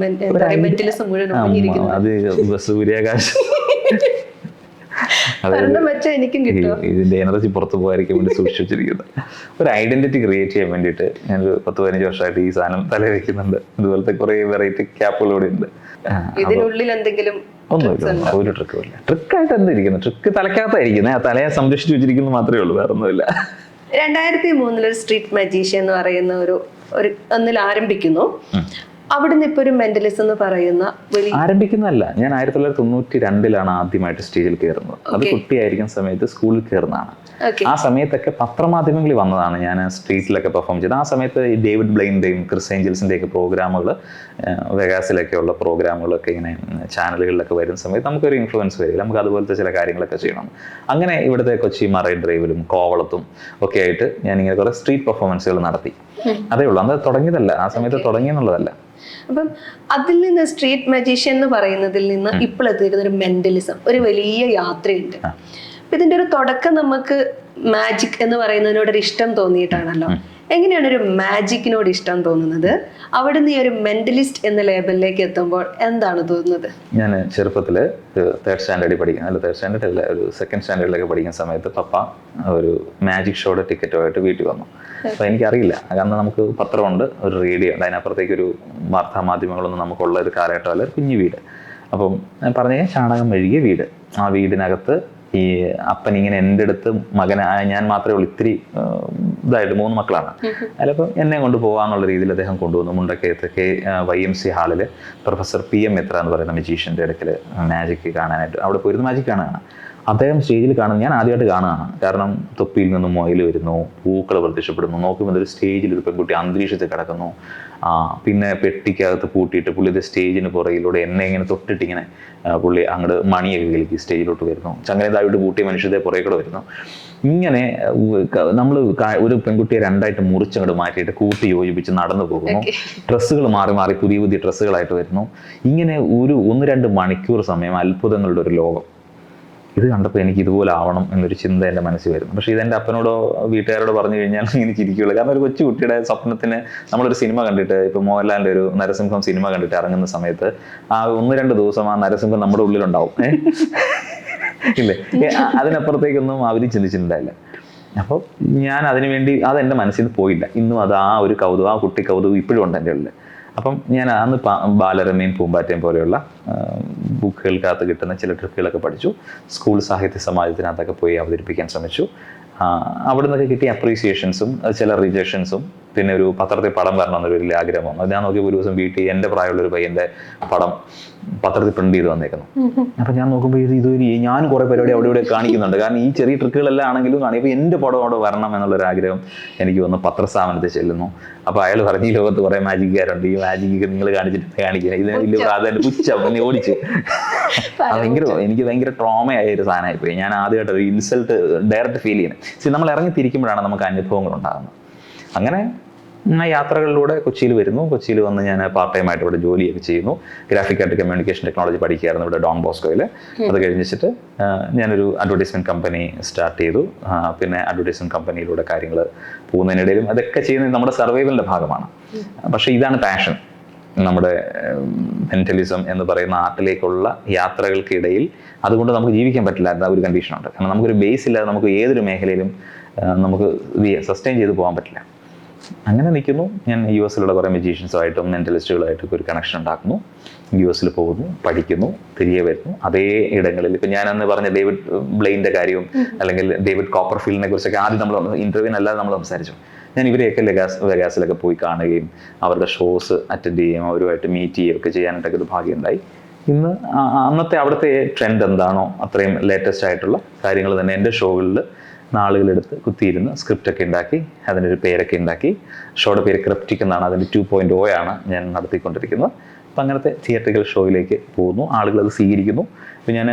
മെന്റലിസം മുഴുവൻ ഒളിഞ്ഞിരിക്കുന്നത്? അത് സൂര്യാകാശം ഇതിന്റെ എനർജി പുറത്തു പോകാതിരിക്കാൻ വേണ്ടി സൂക്ഷിച്ചിരിക്കുന്നത്. ഒരു ഐഡന്റിറ്റി ക്രിയേറ്റ് ചെയ്യാൻ വേണ്ടിയിട്ട് ഞാനൊരു 10-15 വർഷമായിട്ട് ഈ സാധനം തല വെക്കുന്നുണ്ട്. ഇതുപോലത്തെ കുറെ വെറൈറ്റി ക്യാപ്പുകളൂടെ ഉണ്ട്. ഇതിനുള്ളിൽ എന്തെങ്കിലും ഒന്നുമില്ല, ഒരു ട്രിക്കുമില്ല. ട്രിക്കായിട്ട് എന്തായിരിക്കുന്നു? ട്രിക്ക് തലക്കകത്തായിരിക്കുന്നത്, ആ തലയെ സംരക്ഷിച്ചു വെച്ചിരിക്കുന്നത് മാത്രമേ ഉള്ളൂ, വേറെ ഒന്നുമില്ല. 2003 സ്ട്രീറ്റ് മജീഷ്യൻ എന്ന് പറയുന്ന ഒരു ഒന്നിൽ ആരംഭിക്കുന്നു. അവിടുന്ന് ഇപ്പൊ ഒരു മെന്റലിസം എന്ന് പറയുന്ന ആരംഭിക്കുന്നതല്ല. ഞാൻ 1992 ആദ്യമായിട്ട് സ്റ്റേജിൽ കയറുന്നത്. അത് കുട്ടിയായിരിക്കുന്ന സമയത്ത് സ്കൂളിൽ കയറുന്നതാണ്. ആ സമയത്തൊക്കെ പത്രമാധ്യമങ്ങളിൽ വന്നതാണ് ഞാൻ സ്ട്രീറ്റിലൊക്കെ പെർഫോം ചെയ്തത്. ആ സമയത്ത് ഈ ഡേവിഡ് ബ്ലെയിൻ്റെയും ക്രിസ് ഏഞ്ചൽസിൻ്റെയൊക്കെ പ്രോഗ്രാമുകൾ, വെഗാസിലൊക്കെ ഉള്ള പ്രോഗ്രാമുകളൊക്കെ ഇങ്ങനെ ചാനലുകളിലൊക്കെ വരുന്ന സമയത്ത് നമുക്കൊരു ഇൻഫ്ലുവൻസ് വരില്ല, നമുക്ക് അതുപോലത്തെ ചില കാര്യങ്ങളൊക്കെ ചെയ്യണം. അങ്ങനെ ഇവിടുത്തെ കൊച്ചി മറൈൻ ഡ്രൈവിലും കോവളത്തും ഒക്കെ ആയിട്ട് ഞാനിങ്ങനെ കുറേ സ്ട്രീറ്റ് പെർഫോമൻസുകൾ നടത്തി. അതേ ഉള്ളൂ, അത് തുടങ്ങിയതല്ല, ആ സമയത്ത് തുടങ്ങിയെന്നുള്ളതല്ല. അപ്പം അതിൽ നിന്ന് സ്ട്രീറ്റ് മജീഷ്യൻ എന്ന് പറയുന്നതിൽ നിന്ന് ഇപ്പോൾ എത്തിയിരിക്കുന്ന ഒരു മെന്റലിസം, ഒരു വലിയ യാത്രയുണ്ട്. അപ്പൊ ഇതിന്റെ ഒരു തുടക്കം നമുക്ക് മാജിക് എന്ന് പറയുന്നതിനോടൊരു ഇഷ്ടം തോന്നിയിട്ടാണല്ലോ. എങ്ങനെയാണ് ഒരു മാജിക്കിനോട് ഇഷ്ടം തോന്നുന്നത്? അവിടുന്ന് ഈ ഒരു മെന്റലിസ്റ്റ് എന്ന ലേബലിലേക്ക് എത്തുമ്പോൾ എന്താണ് തോന്നുന്നത്? ഞാൻ ചെറുപ്പത്തിൽ 3rd സ്റ്റാൻഡേർഡിൽ പഠിക്കുന്ന, അല്ല 3rd സ്റ്റാൻഡേർഡ് അല്ല, ഒരു 2nd സ്റ്റാൻഡേർഡിലൊക്കെ പഠിക്കുന്ന സമയത്ത് പപ്പ ഒരു മാജിക് ഷോയുടെ ടിക്കറ്റുമായിട്ട് വീട്ടിൽ വന്നു. അപ്പോൾ എനിക്കറിയില്ല, കാരണം നമുക്ക് പത്രമുണ്ട്, ഒരു റേഡിയോ ഉണ്ട്, അതിനപ്പുറത്തേക്ക് ഒരു വാർത്താ മാധ്യമങ്ങളൊന്നും നമുക്കുള്ള ഒരു കാലഘട്ടമല്ല, ഒരു കുഞ്ഞു വീട്. അപ്പം ഞാൻ പറഞ്ഞ ചാണകം മെഴുകിയ വീട്. ആ വീടിനകത്ത് ഈ അപ്പൻ ഇങ്ങനെ എൻ്റെ അടുത്ത് മകനായ ഞാൻ മാത്രമേ ഉള്ളൂ, ഇത്തിരി ഇതായിട്ട് 3 മക്കളാണ്. അതിലപ്പോൾ എന്നെ കൊണ്ട് പോകാന്നുള്ള രീതിയിൽ അദ്ദേഹം കൊണ്ടുവന്നു. മുണ്ടക്കയത്ത് YMC ഹാളിൽ പ്രൊഫസർ PM മിത്ര എന്ന് പറയുന്ന മജീഷ്യൻ്റെ അടുക്കൽ മാജിക് കാണാനായിട്ട് അവിടെ പോയിരുന്നു. മാജിക് കാണുകയാണ്. അദ്ദേഹം സ്റ്റേജിൽ കാണുന്നത് ഞാൻ ആദ്യമായിട്ട് കാണുകയാണ്. കാരണം തൊപ്പിയിൽ നിന്ന് മൊയിൽ വരുന്നു, പൂക്കൾ പ്രത്യക്ഷപ്പെടുന്നു, നോക്കുമ്പോൾ ഒരു സ്റ്റേജിൽ ഒരു പെൺകുട്ടി അന്തരീക്ഷത്തിൽ കിടക്കുന്നു. പിന്നെ പെട്ടിക്കകത്ത് പൂട്ടിയിട്ട് പുള്ളി ഇത് സ്റ്റേജിന് പുറകിലൂടെ എന്നെ ഇങ്ങനെ തൊട്ടിട്ടിങ്ങനെ പുള്ളി അങ്ങോട്ട് മണിയൊക്കെ കളിക്കി സ്റ്റേജിലോട്ട് വരുന്നു. ചങ്ങനതായിട്ട് പൂട്ടിയ മനുഷ്യരുടെ പുറകെ കൂടെ വരുന്നു. ഇങ്ങനെ നമ്മൾ ഒരു പെൺകുട്ടിയെ 2ആയിട്ട് മുറിച്ചങ്ങോട്ട് മാറ്റിയിട്ട് കൂട്ടി യോജിപ്പിച്ച് നടന്നു പോകുന്നു. ഡ്രസ്സുകൾ മാറി മാറി പുതിയ പുതിയ ഡ്രസ്സുകളായിട്ട് വരുന്നു. ഇങ്ങനെ ഒരു 1-2 മണിക്കൂർ സമയം അത്ഭുതങ്ങളുടെ ഒരു ലോകം. ഇത് കണ്ടപ്പോൾ എനിക്ക് ഇതുപോലെ ആവണം എന്നൊരു ചിന്ത എൻ്റെ മനസ്സിൽ വരുന്നു. പക്ഷേ ഇതെൻ്റെ അപ്പനോടോ വീട്ടുകാരോടോ പറഞ്ഞു കഴിഞ്ഞാൽ എനിക്ക് ഇരിക്കുകയുള്ളൂ. കാരണം ഒരു കൊച്ചു കുട്ടിയുടെ സ്വപ്നത്തിന് നമ്മളൊരു സിനിമ കണ്ടിട്ട്, ഇപ്പോൾ മോഹൻലാലിൻ്റെ ഒരു നരസിംഹം സിനിമ കണ്ടിട്ട് ഇറങ്ങുന്ന സമയത്ത് ആ 1-2 ദിവസം ആ നരസിംഹം നമ്മുടെ ഉള്ളിലുണ്ടാവും. ഇല്ലേ? അതിനപ്പുറത്തേക്കൊന്നും അവർ ചിന്തിച്ചിട്ടുണ്ടായില്ല. അപ്പോൾ ഞാൻ അതിനുവേണ്ടി അതെൻ്റെ മനസ്സിൽ നിന്ന് പോയില്ല. ഇന്നും അത് ആ ഒരു കൗതുകം, ആ കുട്ടി കൗതുകം ഇപ്പോഴും ഉണ്ട് എൻ്റെ ഉള്ളിൽ. അപ്പം ഞാൻ അന്ന് ബാലരമയും പൂമ്പാറ്റയും പോലെയുള്ള ബുക്കുകൾക്കകത്ത് കിട്ടുന്ന ചില ട്രിക്കുകളൊക്കെ പഠിച്ചു. സ്കൂൾ സാഹിത്യ സമാജത്തിനകത്തൊക്കെ പോയി അവതരിപ്പിക്കാൻ ശ്രമിച്ചു. അവിടെ നിന്നൊക്കെ കിട്ടിയ അപ്രീസിയേഷൻസും ചില റിജക്ഷൻസും, പിന്നെ ഒരു പത്രത്തിൽ പടം വരണം എന്നൊരു വലിയ ആഗ്രഹം വന്നു. ഞാൻ നോക്കിയ ഒരു ദിവസം വീട്ടിൽ എൻ്റെ പ്രായമുള്ളൊരു പയ്യൻ്റെ പടം പത്രത്തിൽ പ്രിന്റ് ചെയ്ത് വന്നേക്കുന്നു. അപ്പം ഞാൻ നോക്കുമ്പോൾ ഇതൊരു ഞാനും കുറേ പരിപാടി അവിടെ ഇവിടെ കാണിക്കുന്നുണ്ട്. കാരണം ഈ ചെറിയ ട്രിക്കുകളെല്ലാം ആണെങ്കിലും കാണിക്കുമ്പോൾ എൻ്റെ പടം അവിടെ വരണം എന്നുള്ളൊരു ആഗ്രഹം എനിക്ക് വന്നു. പത്രസ്ഥാപനത്തിൽ ചെല്ലുന്നു. അപ്പോൾ അയാൾ പറഞ്ഞ ഈ ലോകത്ത് കുറേ മാജിക്കാരുണ്ട്, ഈ മാജിക്ക് നിങ്ങൾ കാണിച്ചിട്ട് കാണിക്കുക, ഇതിന് വലിയ പ്രാധാന്യം പുച്ഛം എന്നെ ഓടിച്ച്. എനിക്ക് ഭയങ്കര ട്രോമയായ ഒരു സാധനമായിപ്പോയി. ഞാൻ ആദ്യമായിട്ട് ഒരു ഇൻസൾട്ട് ഡയറക്റ്റ് ഫീൽ ചെയ്യുന്നത്. നമ്മൾ ഇറങ്ങിത്തിരിക്കുമ്പോഴാണ് നമുക്ക് അനുഭവങ്ങൾ ഉണ്ടാകുന്നത്. അങ്ങനെ യാത്രകളിലൂടെ കൊച്ചിയിൽ വരുന്നു. കൊച്ചിയിൽ വന്ന് ഞാൻ പാർട്ട് ടൈം ആയിട്ട് ഇവിടെ ജോലിയൊക്കെ ചെയ്യുന്നു. ഗ്രാഫിക് ആയിട്ട് കമ്മ്യൂണിക്കേഷൻ ടെക്നോളജി പഠിക്കുകയായിരുന്നു ഇവിടെ ഡോൺ ബോസ്കോയിൽ. അത് കഴിഞ്ഞിട്ട് ഞാനൊരു അഡ്വർടൈസ്മെൻറ്റ് കമ്പനി സ്റ്റാർട്ട് ചെയ്തു. പിന്നെ അഡ്വർടൈസ്മെൻറ്റ് കമ്പനിയിലൂടെ കാര്യങ്ങൾ പോകുന്നതിനിടയിലും അതൊക്കെ ചെയ്യുന്നത് നമ്മുടെ സർവൈവലിൻ്റെ ഭാഗമാണ്. പക്ഷേ ഇതാണ് പാഷൻ. നമ്മുടെ മെന്റലിസം എന്ന് പറയുന്ന ആർട്ടിലേക്കുള്ള യാത്രകൾക്കിടയിൽ അതുകൊണ്ട് നമുക്ക് ജീവിക്കാൻ പറ്റില്ലാത്ത ഒരു കണ്ടീഷനുണ്ട്. കാരണം നമുക്കൊരു ബേസ് ഇല്ലാതെ നമുക്ക് ഏതൊരു മേഖലയിലും നമുക്ക് സസ്റ്റെയിൻ ചെയ്ത് പോകാൻ പറ്റില്ല. അങ്ങനെ നിൽക്കുന്നു. ഞാൻ US കുറേ മജീഷ്യൻസുമായിട്ടും മെന്റലിസ്റ്റുകളായിട്ടൊക്കെ ഒരു കണക്ഷൻ ഉണ്ടാക്കുന്നു. US പോകുന്നു, പഠിക്കുന്നു, തിരികെ വരുന്നു. അതേ ഇടങ്ങളിൽ ഇപ്പം ഞാനന്ന് പറഞ്ഞ ഡേവിഡ് ബ്ലെയിൻ്റെ കാര്യവും അല്ലെങ്കിൽ ഡേവിഡ് കോപ്പർഫീൽഡിനെ കുറിച്ചൊക്കെ ആദ്യം നമ്മൾ ഇൻ്റർവ്യൂവിനല്ലാതെ നമ്മൾ സംസാരിച്ചു. ഞാൻ ഇവരെയൊക്കെ വെഗാസിലൊക്കെ പോയി കാണുകയും അവരുടെ ഷോസ് അറ്റൻഡ് ചെയ്യുകയും അവരുമായിട്ട് മീറ്റ് ചെയ്യുകയൊക്കെ ചെയ്യാനായിട്ടൊക്കെ ഒരു ഭാഗ്യം ഉണ്ടായി. ഇന്ന് അന്നത്തെ അവിടുത്തെ ട്രെൻഡ് എന്താണോ അത്രയും ലേറ്റസ്റ്റ് ആയിട്ടുള്ള കാര്യങ്ങൾ തന്നെ എൻ്റെ ഷോകളിൽ നാളുകളെടുത്ത് കുത്തിയിരുന്ന് സ്ക്രിപ്റ്റൊക്കെ ഉണ്ടാക്കി അതിനൊരു പേരൊക്കെ ഉണ്ടാക്കി. ഷോയുടെ പേര് ക്രിപ്റ്റിക് എന്നാണ്. അതിൻ്റെ 2.0 ആണ് ഞാൻ നടത്തിക്കൊണ്ടിരിക്കുന്നത്. അപ്പം അങ്ങനത്തെ തിയേറ്ററിക്കൽ ഷോയിലേക്ക് പോകുന്നു. ആളുകൾ അത് സ്വീകരിക്കുന്നു. ഇപ്പം ഞാൻ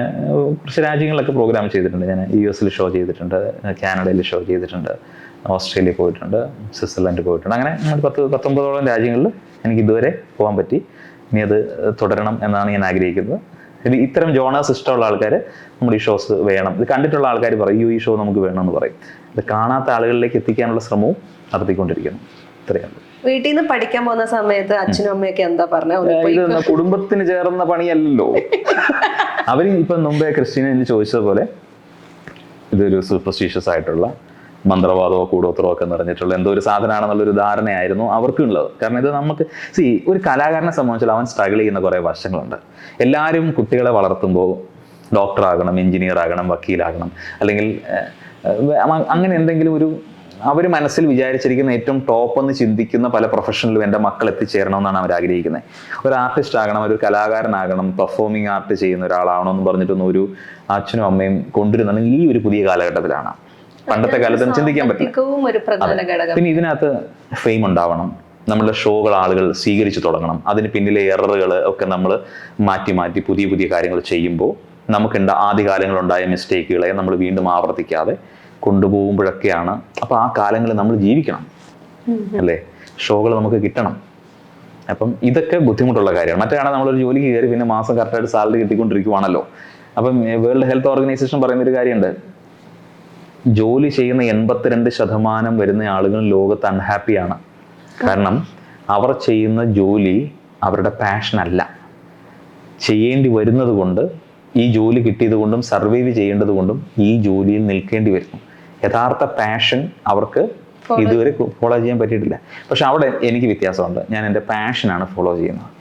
കുറച്ച് രാജ്യങ്ങളിലൊക്കെ പ്രോഗ്രാം ചെയ്തിട്ടുണ്ട്. ഞാൻ US ഷോ ചെയ്തിട്ടുണ്ട്, കാനഡയിൽ ഷോ ചെയ്തിട്ടുണ്ട്, ഓസ്ട്രേലിയ പോയിട്ടുണ്ട്, സ്വിറ്റ്സർലൻഡ് പോയിട്ടുണ്ട്. അങ്ങനെ 19 രാജ്യങ്ങളിൽ എനിക്ക് ഇതുവരെ പോകാൻ പറ്റി. ഇനി അത് തുടരണം എന്നാണ് ഞാൻ ആഗ്രഹിക്കുന്നത്. ഇത്തരം ജോണേഴ്സ് ഇഷ്ടമുള്ള ആൾക്കാർ നമ്മൾ ഈ ഷോസ് വേണം. ഇത് കണ്ടിട്ടുള്ള ആൾക്കാർ പറയും ഈ ഷോ നമുക്ക് വേണമെന്ന് പറയും. ഇത് കാണാത്ത ആളുകളിലേക്ക് എത്തിക്കാനുള്ള ശ്രമവും നടത്തിക്കൊണ്ടിരിക്കുന്നു. ഇത്രയാണ്. വീട്ടിൽ നിന്ന് പഠിക്കാൻ പോകുന്ന സമയത്ത് അച്ഛനും അമ്മയൊക്കെ എന്താ പറഞ്ഞത്? ഇത് കുടുംബത്തിന് ചേർന്ന പണിയല്ലോ. അവർ ഇപ്പം മുമ്പേ ക്രിസ്റ്റീന എന്ന് ചോദിച്ചതുപോലെ ഇതൊരു സൂപ്പർസ്റ്റീഷ്യസ് ആയിട്ടുള്ള മന്ത്രവാദമോ കൂടോത്രമോ ഒക്കെ നിറഞ്ഞിട്ടുള്ള എന്തോ ഒരു സാധനമാണെന്നുള്ളൊരു ധാരണയായിരുന്നു അവർക്കുള്ളത്. കാരണം ഇത് നമുക്ക് ഒരു കലാകാരനെ സംബന്ധിച്ചാൽ അവൻ സ്ട്രഗിൾ ചെയ്യുന്ന കുറേ വശങ്ങളുണ്ട്. എല്ലാവരും കുട്ടികളെ വളർത്തുമ്പോൾ ഡോക്ടറാകണം, എഞ്ചിനീയർ ആകണം, വക്കീലാകണം, അല്ലെങ്കിൽ അങ്ങനെ എന്തെങ്കിലും ഒരു അവർ മനസ്സിൽ വിചാരിച്ചിരിക്കുന്ന ഏറ്റവും ടോപ്പ് എന്ന് ചിന്തിക്കുന്ന പല പ്രൊഫഷനിലും എൻ്റെ മക്കൾ എത്തിച്ചേരണമെന്നാണ് അവർ ആഗ്രഹിക്കുന്നത്. ഒരു ആർട്ടിസ്റ്റ് ആകണം, ഒരു കലാകാരനാകണം, പെർഫോമിംഗ് ആർട്ട് ചെയ്യുന്ന ഒരാളാവണമെന്ന് പറഞ്ഞിട്ടൊന്നും ഒരു അച്ഛനും അമ്മയും കൊണ്ടുവരുന്നുണ്ടെങ്കിൽ ഈ ഒരു പുതിയ കാലഘട്ടത്തിലാണ്. പണ്ടത്തെ കാലത്ത് ചിന്തിക്കാൻ പറ്റില്ല. പിന്നെ ഇതിനകത്ത് ഫെയിം ഉണ്ടാവണം, നമ്മളുടെ ഷോകൾ ആളുകൾ സ്വീകരിച്ചു തുടങ്ങണം, അതിന് പിന്നിലെ എററുകൾ ഒക്കെ നമ്മൾ മാറ്റി മാറ്റി പുതിയ പുതിയ കാര്യങ്ങൾ ചെയ്യുമ്പോൾ നമുക്കുണ്ട ആദ്യകാലങ്ങളുണ്ടായ മിസ്റ്റേക്കുകളെ നമ്മൾ വീണ്ടും ആവർത്തിക്കാതെ കൊണ്ടുപോകുമ്പോഴൊക്കെയാണ്. അപ്പോൾ ആ കാലങ്ങളിൽ നമ്മൾ ജീവിക്കണം അല്ലേ, ഷോകൾ നമുക്ക് കിട്ടണം. അപ്പം ഇതൊക്കെ ബുദ്ധിമുട്ടുള്ള കാര്യമാണ്. മറ്റാണ് നമ്മളൊരു ജോലിക്ക് കയറി പിന്നെ മാസം കറക്റ്റായിട്ട് സാലറി കിട്ടിക്കൊണ്ടിരിക്കുവാണല്ലോ. അപ്പം വേൾഡ് ഹെൽത്ത് ഓർഗനൈസേഷൻ പറയുന്നൊരു കാര്യമുണ്ട്, ജോലി ചെയ്യുന്ന 82% വരുന്ന ആളുകൾ ലോകത്ത് അൺഹാപ്പിയാണ്. കാരണം അവർ ചെയ്യുന്ന ജോലി അവരുടെ പാഷൻ അല്ല. ചെയ്യേണ്ടി വരുന്നത് കൊണ്ട്, ഈ ജോലി കിട്ടിയത് കൊണ്ടും സർവൈവ് ചെയ്യേണ്ടത് കൊണ്ടും ഈ ജോലിയിൽ നിൽക്കേണ്ടി വരുന്നു. യഥാർത്ഥ പാഷൻ അവർക്ക് ഇതുവരെ ഫോളോ ചെയ്യാൻ പറ്റിയിട്ടില്ല. പക്ഷെ അവിടെ എനിക്ക് വ്യത്യാസമുണ്ട്. ഞാൻ എൻ്റെ പാഷനാണ് ഫോളോ ചെയ്യുന്നത്.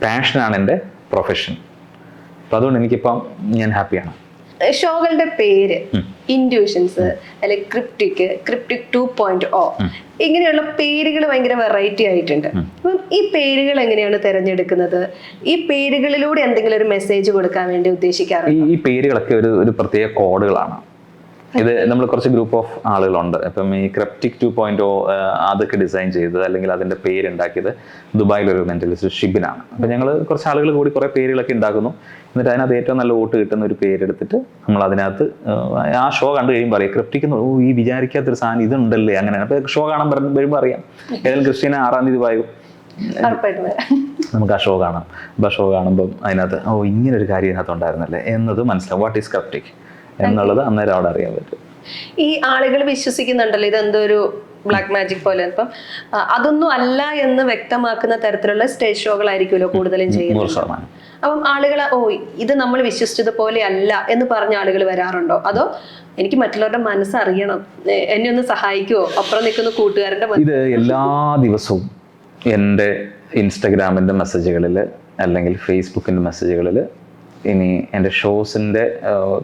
പാഷനാണ് എൻ്റെ പ്രൊഫഷൻ. അപ്പം അതുകൊണ്ട് എനിക്കിപ്പം ഞാൻ ഹാപ്പിയാണ്. ഷോകളുടെ പേര് ഇൻഡ്യൂഷൻസ് അല്ലെങ്കിൽ ക്രിപ്റ്റിക് 2.0 ഇങ്ങനെയുള്ള പേരുകൾ ഭയങ്കര വെറൈറ്റി ആയിട്ടുണ്ട്. അപ്പം ഈ പേരുകൾ എങ്ങനെയാണ് തിരഞ്ഞെടുക്കുന്നത്? ഈ പേരുകളിലൂടെ എന്തെങ്കിലും ഒരു മെസ്സേജ് കൊടുക്കാൻ വേണ്ടി ഉദ്ദേശിക്കാറുണ്ട്? ഈ പേരുകളൊക്കെ ഒരു പ്രത്യേക കോഡുകളാണ്. ഇത് നമ്മൾ കുറച്ച് ഗ്രൂപ്പ് ഓഫ് ആളുകളുണ്ട്. ഇപ്പം ഈ ക്രിപ്റ്റിക് 2.0 അതൊക്കെ ഡിസൈൻ ചെയ്തത് അല്ലെങ്കിൽ അതിൻ്റെ പേരുണ്ടാക്കിയത് ദുബായിലൊരു മെന്റലിസ്റ്റ് ഷിബിനാണ്. അപ്പം ഞങ്ങൾ കുറച്ച് ആളുകൾ കൂടി കുറേ പേരുകളൊക്കെ ഉണ്ടാക്കുന്നു. എന്നിട്ട് അതിനകത്ത് ഏറ്റവും നല്ല വോട്ട് കിട്ടുന്ന ഒരു പേരെടുത്തിട്ട് നമ്മൾ അതിനകത്ത് ആ ഷോ കണ്ടു കഴിയുമ്പോൾ അറിയാം ക്രിപ്റ്റിക് ഈ വിചാരിക്കാത്തൊരു സാധനം ഇതുണ്ടല്ലേ അങ്ങനെ. അപ്പം ഷോ കാണാൻ വരുമ്പോൾ അറിയാം. ഏതായാലും ക്രിസ്ത്യന് 6-ാം തീയതി വായു നമുക്ക് ആ ഷോ കാണാം. അപ്പം ആ ഷോ കാണുമ്പം അതിനകത്ത് ഇങ്ങനൊരു കാര്യം ഇതിനകത്ത് ഉണ്ടായിരുന്നല്ലേ എന്നത് മനസ്സിലാവും. വാട്ട് ഈസ് ക്രിപ്റ്റിക് എന്നുള്ളത് അന്നേരം അവിടെ അറിയാൻ പറ്റും. ഈ ആളുകൾ വിശ്വസിക്കുന്നുണ്ടല്ലോ ഇതെന്തോ ഒരു ബ്ലാക്ക് മാജിക് പോലെ. അപ്പം അതൊന്നും അല്ല എന്ന് വ്യക്തമാക്കുന്ന തരത്തിലുള്ള സ്റ്റേജ് ഷോകളായിരിക്കുമല്ലോ കൂടുതലും ചെയ്യുന്നത്. അപ്പം ആളുകൾ ഇത് നമ്മൾ വിശ്വസിച്ചതുപോലെ അല്ല എന്ന് പറഞ്ഞ ആളുകൾ വരാറുണ്ടോ? അതോ എനിക്ക് മറ്റുള്ളവരുടെ മനസ്സറിയണം, എന്നെ ഒന്ന് സഹായിക്കുമോ, അപ്പുറം നിൽക്കുന്ന കൂട്ടുകാരൻ്റെ ഇത് എല്ലാ ദിവസവും എൻ്റെ ഇൻസ്റ്റഗ്രാമിൻ്റെ മെസ്സേജുകളിൽ അല്ലെങ്കിൽ ഫേസ്ബുക്കിൻ്റെ മെസ്സേജുകളിൽ ഇനി എൻ്റെ ഷോസിൻ്റെ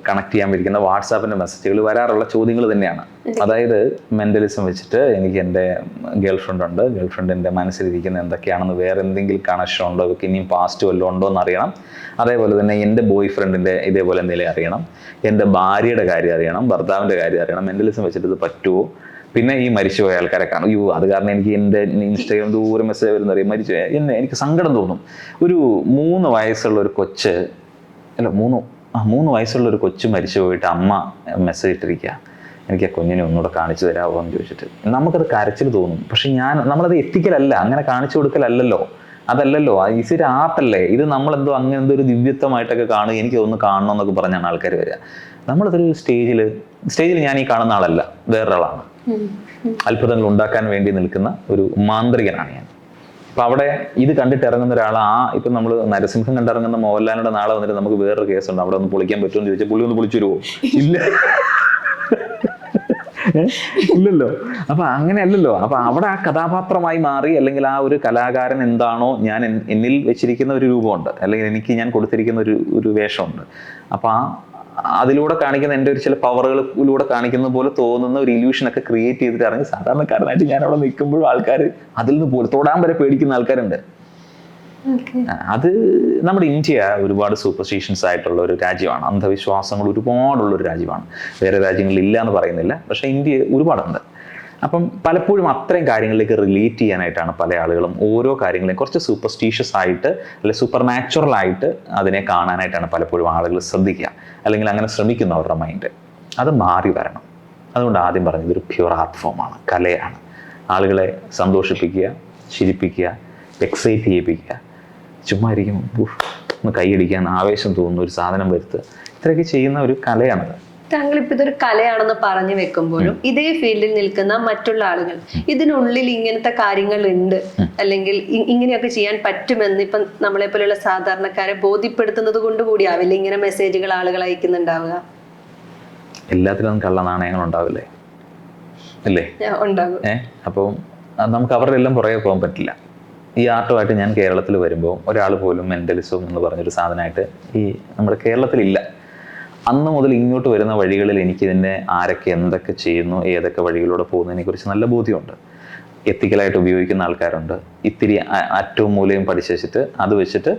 കണക്ട് ചെയ്യാൻ വിളിക്കുന്ന വാട്സാപ്പിൻ്റെ മെസ്സേജുകൾ വരാറുള്ള ചോദ്യങ്ങൾ തന്നെയാണ്. അതായത് മെൻ്റലിസം വെച്ചിട്ട് എനിക്ക് എൻ്റെ ഗേൾഫ്രണ്ട് ഉണ്ട്, ഗേൾഫ്രണ്ടിൻ്റെ മനസ്സിലിരിക്കുന്ന എന്തൊക്കെയാണെന്ന്, വേറെ എന്തെങ്കിലും കണക്ഷൻ ഉണ്ടോ, ഇവർക്ക് ഇനിയും പാസ്റ്റ് വല്ലതും ഉണ്ടോ എന്ന് അറിയണം. അതേപോലെ തന്നെ എൻ്റെ ബോയ് ഫ്രണ്ടിൻ്റെ ഇതേപോലെ എന്തെങ്കിലും അറിയണം, എൻ്റെ ഭാര്യയുടെ കാര്യം അറിയണം, ഭർത്താവിൻ്റെ കാര്യം അറിയണം. മെൻ്റലിസം വെച്ചിട്ട് ഇത് പറ്റുമോ? പിന്നെ ഈ മരിച്ചുപോയ ആൾക്കാരെ കാണും. അത് കാരണം എനിക്ക് എൻ്റെ ഇൻസ്റ്റാഗ്രാം ദൂരെ മെസ്സേജ് വരുന്ന അറിയാം മരിച്ചുപോയ എനിക്ക് സങ്കടം തോന്നും. ഒരു 3 വയസ്സുള്ള ഒരു കൊച്ച് അല്ല 3 വയസ്സുള്ള ഒരു കൊച്ചു മരിച്ചു പോയിട്ട് അമ്മ മെസ്സേജ് ഇട്ടിരിക്കുക, എനിക്ക് ആ കുഞ്ഞിനെ ഒന്നുകൂടെ കാണിച്ചു തരാമോ എന്ന് ചോദിച്ചിട്ട്. നമുക്കത് കരച്ചിൽ തോന്നും. പക്ഷെ നമ്മളത് എത്തിക്കലല്ല, അങ്ങനെ കാണിച്ചു കൊടുക്കലല്ലോ, അതല്ലല്ലോ. ഇതൊരു ആർട്ടല്ലേ, ഇത് നമ്മളെന്തോ അങ്ങനെ എന്തോ ഒരു ദിവ്യത്വമായിട്ടൊക്കെ കാണുക, എനിക്ക് ഒന്ന് കാണണം എന്നൊക്കെ പറഞ്ഞാണ് ആൾക്കാർ വരിക. നമ്മളതൊരു സ്റ്റേജിൽ ഞാൻ ഈ കാണുന്ന ആളല്ല, വേറൊരാളാണ്. അത്ഭുതങ്ങൾ ഉണ്ടാക്കാൻ വേണ്ടി നിൽക്കുന്ന ഒരു മാന്ത്രികനാണ് ഞാൻ. അപ്പം അവിടെ ഇത് കണ്ടിട്ട് ഇറങ്ങുന്ന ഒരാൾ, ഇപ്പം നമ്മൾ നരസിംഹം കണ്ടിറങ്ങുന്ന മോഹൻലാലിന്റെ നാളെ വന്നിട്ട് നമുക്ക് വേറൊരു കേസുണ്ട്, അവിടെ ഒന്ന് പൊളിക്കാൻ പറ്റുമെന്ന് ചോദിച്ചാൽ പുള്ളി ഒന്ന് പൊളിച്ചു തരുമോ? ഇല്ലല്ലോ. അപ്പൊ അങ്ങനെയല്ലല്ലോ. അപ്പൊ അവിടെ ആ കഥാപാത്രമായി മാറി, അല്ലെങ്കിൽ ആ ഒരു കലാകാരൻ എന്താണോ ഞാൻ എന്നിൽ വെച്ചിരിക്കുന്ന ഒരു രൂപമുണ്ട്, അല്ലെങ്കിൽ എനിക്ക് ഞാൻ കൊടുത്തിരിക്കുന്ന ഒരു വേഷമുണ്ട്. അപ്പൊ അതിലൂടെ കാണിക്കുന്ന എൻ്റെ ഒരു ചില പവറുകളിലൂടെ കാണിക്കുന്ന പോലെ തോന്നുന്ന ഒരു ഇല്യൂഷനൊക്കെ ക്രിയേറ്റ് ചെയ്തിട്ട് ഇറങ്ങി സാധാരണക്കാരനായിട്ട് ഞാൻ അവിടെ നിൽക്കുമ്പോഴും ആൾക്കാർ അതിൽ നിന്ന് പോലും തൊടാൻ വരെ പേടിക്കുന്ന ആൾക്കാരുണ്ട്. അത് നമ്മുടെ ഇന്ത്യ ഒരുപാട് സൂപ്പർസ്റ്റിഷ്യൻസ് ആയിട്ടുള്ള ഒരു രാജ്യമാണ്. അന്ധവിശ്വാസങ്ങൾ ഒരുപാടുള്ളൊരു രാജ്യമാണ്. വേറെ രാജ്യങ്ങളിൽ ഇല്ല എന്ന് പറയുന്നില്ല, പക്ഷെ ഇന്ത്യ ഒരുപാടുണ്ട്. അപ്പം പലപ്പോഴും അത്രയും കാര്യങ്ങളിലേക്ക് റിലേറ്റ് ചെയ്യാനായിട്ടാണ് പല ആളുകളും ഓരോ കാര്യങ്ങളെയും കുറച്ച് സൂപ്പർസ്റ്റീഷ്യസ് ആയിട്ട് അല്ലെങ്കിൽ സൂപ്പർ നാച്ചുറൽ ആയിട്ട് അതിനെ കാണാനായിട്ടാണ് പലപ്പോഴും ആളുകൾ ശ്രദ്ധിക്കുക, അല്ലെങ്കിൽ അങ്ങനെ ശ്രമിക്കുന്ന അവരുടെ മൈൻഡ്. അത് മാറി വരണം. അതുകൊണ്ട് ആദ്യം പറഞ്ഞത് ഇതൊരു പ്യുവർ ആർട്ട് ഫോമാണ്, കലയാണ്. ആളുകളെ സന്തോഷിപ്പിക്കുക, ചിരിപ്പിക്കുക, എക്സൈറ്റ് ചെയ്യിപ്പിക്കുക, ചുമ്മാ ഇരിക്കും ഒന്ന് കൈയടിക്കാൻ ആവേശം തോന്നുന്ന ഒരു സാധനം വരുത്തുക, ഇത്രയൊക്കെ ചെയ്യുന്ന ഒരു കലയാണത്. താങ്കൾ ഇപ്പൊ ഇതൊരു കലയാണെന്ന് പറഞ്ഞു വെക്കുമ്പോഴും ഇതേ ഫീൽഡിൽ നിൽക്കുന്ന മറ്റുള്ള ആളുകൾ ഇതിനുള്ളിൽ ഇങ്ങനത്തെ കാര്യങ്ങൾ ഉണ്ട്, അല്ലെങ്കിൽ ഇങ്ങനെയൊക്കെ ചെയ്യാൻ പറ്റുമെന്ന് ഇപ്പം നമ്മളെ പോലെയുള്ള സാധാരണക്കാരെ ബോധ്യപ്പെടുത്തുന്നത് കൊണ്ട് കൂടിയാവില്ല ഇങ്ങനെ മെസ്സേജുകൾ ആളുകൾ അയക്കുന്നുണ്ടാവുക? എല്ലാത്തിലും കള്ള നാണയങ്ങൾ ഉണ്ടാവില്ലേ? അല്ലേ? ഉണ്ടാകും. അപ്പം നമുക്ക് അവരുടെ എല്ലാം പുറകെ പോകാൻ പറ്റില്ല. ഈ ആർട്ടുമായിട്ട് ഞാൻ കേരളത്തിൽ വരുമ്പോൾ ഒരാൾ പോലും മെന്റലിസം എന്ന് പറഞ്ഞൊരു സാധനമായിട്ട് ഈ നമ്മുടെ കേരളത്തിലില്ല. അന്ന് മുതൽ ഇങ്ങോട്ട് വരുന്ന വഴികളിൽ എനിക്കിതിൻ്റെ ആരൊക്കെ എന്തൊക്കെ ചെയ്യുന്നു, ഏതൊക്കെ വഴികളിലൂടെ പോകുന്നതിനെ കുറിച്ച് നല്ല ബോധ്യമുണ്ട്. എത്തിക്കലായിട്ട് ഉപയോഗിക്കുന്ന ആൾക്കാരുണ്ട്, ഇത്തിരി അറ്റവും മൂലയും പഠിച്ചു വെച്ചിട്ട് അത് വെച്ചിട്ട്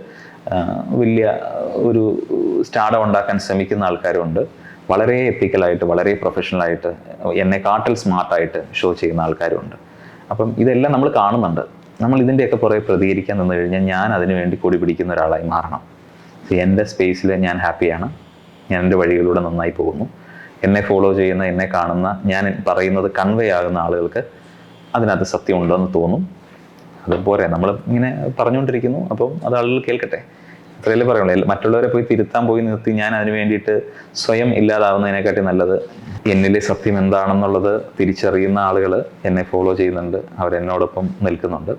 വലിയ ഒരു സ്റ്റാർഡം ഉണ്ടാക്കാൻ ശ്രമിക്കുന്ന ആൾക്കാരുണ്ട്. വളരെ എത്തിക്കലായിട്ട്, വളരെ പ്രൊഫഷണലായിട്ട്, എന്നെക്കാട്ടിൽ സ്മാർട്ടായിട്ട് ഷോ ചെയ്യുന്ന ആൾക്കാരുണ്ട്. അപ്പം ഇതെല്ലാം നമ്മൾ കാണുന്നുണ്ട്. നമ്മൾ ഇതിൻ്റെയൊക്കെ പുറകെ പ്രതികരിക്കാൻ നിന്ന് കഴിഞ്ഞാൽ ഞാൻ അതിനു വേണ്ടി കൊടി പിടിക്കുന്ന ഒരാളായി മാറണം. എൻ്റെ സ്പേസിൽ ഞാൻ ഹാപ്പിയാണ്, ഞാൻ എൻ്റെ വഴികളിലൂടെ നന്നായി പോകുന്നു. എന്നെ ഫോളോ ചെയ്യുന്ന, എന്നെ കാണുന്ന, ഞാൻ പറയുന്നത് കൺവേ ആകുന്ന ആളുകൾക്ക് അതിനകത്ത് സത്യം ഉണ്ടോ എന്ന് തോന്നും. അതുപോലെ നമ്മൾ ഇങ്ങനെ പറഞ്ഞുകൊണ്ടിരിക്കുന്നു, അപ്പം അത് ആളുകൾ കേൾക്കട്ടെ. ഇത്രയല്ലേ പറയുള്ളൂ. മറ്റുള്ളവരെ പോയി തിരുത്താൻ പോയി നിർത്തി ഞാൻ അതിന് വേണ്ടിയിട്ട് സ്വയം ഇല്ലാതാവുന്നതിനെക്കാട്ടി നല്ലത് എന്നിലെ സത്യം എന്താണെന്നുള്ളത് തിരിച്ചറിയുന്ന ആളുകൾ എന്നെ ഫോളോ ചെയ്യുന്നുണ്ട്, അവരെന്നോടൊപ്പം നിൽക്കുന്നുണ്ട്.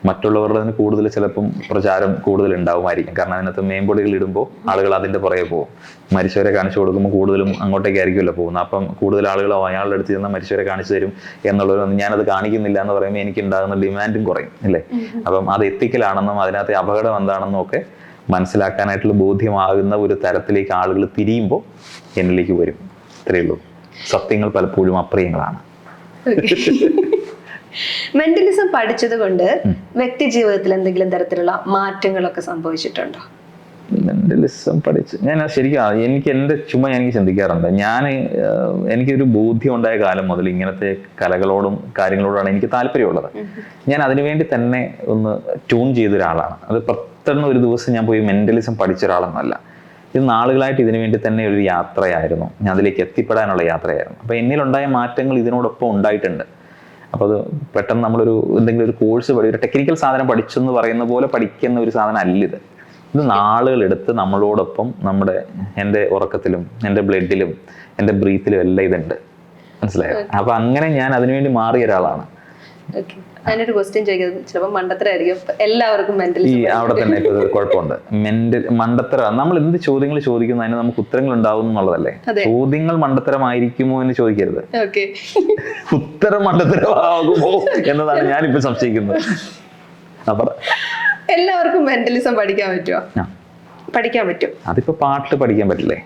മറ്റുള്ളവരുടെ കൂടുതൽ ചിലപ്പം പ്രചാരം കൂടുതൽ ഉണ്ടാവുമായിരിക്കും. കാരണം അതിനകത്ത് മേമ്പൊടികൾ ഇടുമ്പോൾ ആളുകൾ അതിൻ്റെ പുറകെ പോകും. മരിച്ചവരെ കാണിച്ചു കൊടുക്കുമ്പോൾ കൂടുതലും അങ്ങോട്ടേക്കായിരിക്കുമല്ലോ പോകുന്നത്. അപ്പം കൂടുതൽ ആളുകൾ അയാളുടെ അടുത്ത് ചെന്ന് മരിച്ചവരെ കാണിച്ചു തരും എന്നുള്ളവരൊന്നും ഞാനത് കാണിക്കുന്നില്ല എന്ന് പറയുമ്പോൾ എനിക്ക് ഉണ്ടാകുന്ന ഡിമാൻഡും കുറയും അല്ലേ. അപ്പം അത് എത്തിക്കലാണെന്നും അതിനകത്ത് അപകടം എന്താണെന്നും ഒക്കെ മനസ്സിലാക്കാനായിട്ടുള്ള ബോധ്യമാകുന്ന ഒരു തരത്തിലേക്ക് ആളുകൾ തിരിയുമ്പോൾ എന്നിലേക്ക് വരും. ഇത്രയേ ഉള്ളൂ. സത്യങ്ങൾ പലപ്പോഴും അപ്രിയങ്ങളാണ്. മെന്റലിസം പഠിച്ചത് കൊണ്ട് വ്യക്തി ജീവിതത്തിൽ എന്തെങ്കിലും തരത്തിലുള്ള മാറ്റങ്ങളൊക്കെ സംഭവിച്ചിട്ടുണ്ടോ? മെന്റലിസം പഠിച്ച് ഞാൻ ശരിക്കും എനിക്ക് ചിന്തിക്കാറുണ്ട്. എനിക്കൊരു ബോധ്യം ഉണ്ടായ കാലം മുതൽ ഇങ്ങനത്തെ കലകളോടും കാര്യങ്ങളോടാണ് എനിക്ക് താല്പര്യമുള്ളത്. ഞാൻ അതിനുവേണ്ടി തന്നെ ഒന്ന് ട്യൂൺ ചെയ്ത ഒരാളാണ്. അത് പെട്ടെന്ന് ഒരു ദിവസം ഞാൻ പോയി മെന്റലിസം പഠിച്ച ഒരാളൊന്നുമല്ല. ഇത് നാളുകളായിട്ട് ഇതിനു വേണ്ടി തന്നെ ഒരു യാത്രയായിരുന്നു. ഞാൻ അതിലേക്ക് എത്തിപ്പെടാനുള്ള യാത്രയായിരുന്നു. അപ്പോൾ എന്നിലുണ്ടായ മാറ്റങ്ങൾ ഇതിനോടൊപ്പം ഉണ്ടായിട്ടുണ്ട്. അപ്പോൾ അത് പെട്ടെന്ന് എന്തെങ്കിലും ഒരു കോഴ്സ് ഒരു ടെക്നിക്കൽ സാധനം പഠിച്ചെന്ന് പറയുന്ന പോലെ പഠിക്കുന്ന ഒരു സാധനം അല്ല ഇത്. ഇത് നാളുകളെടുത്ത് നമ്മളോടൊപ്പം എൻ്റെ ഉറക്കത്തിലും എൻ്റെ ബ്ലഡിലും എൻ്റെ ബ്രീത്തിലും എല്ലാം ഇതുണ്ട്. മനസ്സിലായോ? അപ്പൊ അങ്ങനെ ഞാൻ അതിനുവേണ്ടി മാറിയ ഒരാളാണ്. ഞാനൊരു ക്വസ്റ്റ്യൻ ചോദിക്കുന്നത് ചിലപ്പോൾ മണ്ടത്തരായിരിക്കും. എല്ലാവർക്കും അവിടെ തന്നെ കുഴപ്പമുണ്ട്. മണ്ടത്തരം നമ്മൾ എന്ത് ചോദ്യങ്ങൾ ചോദിക്കുന്നു അതിന് നമുക്ക് ഉത്തരങ്ങൾ ഉണ്ടാവും എന്നുള്ളതല്ലേ. ചോദ്യങ്ങൾ മണ്ടത്തരമായിരിക്കുമോ എന്ന് ചോദിക്കരുത്, ഉത്തരം മണ്ടത്തരമാകുമോ എന്നതാണ് ഞാനിപ്പോ സംശയിക്കുന്നത്. അപ്പൊ എല്ലാവർക്കും മെന്റലിസം പഠിക്കാൻ പറ്റുമോ? പഠിക്കാൻ പറ്റും. അതിപ്പോ പാട്ട് പഠിക്കാൻ പറ്റില്ലേ,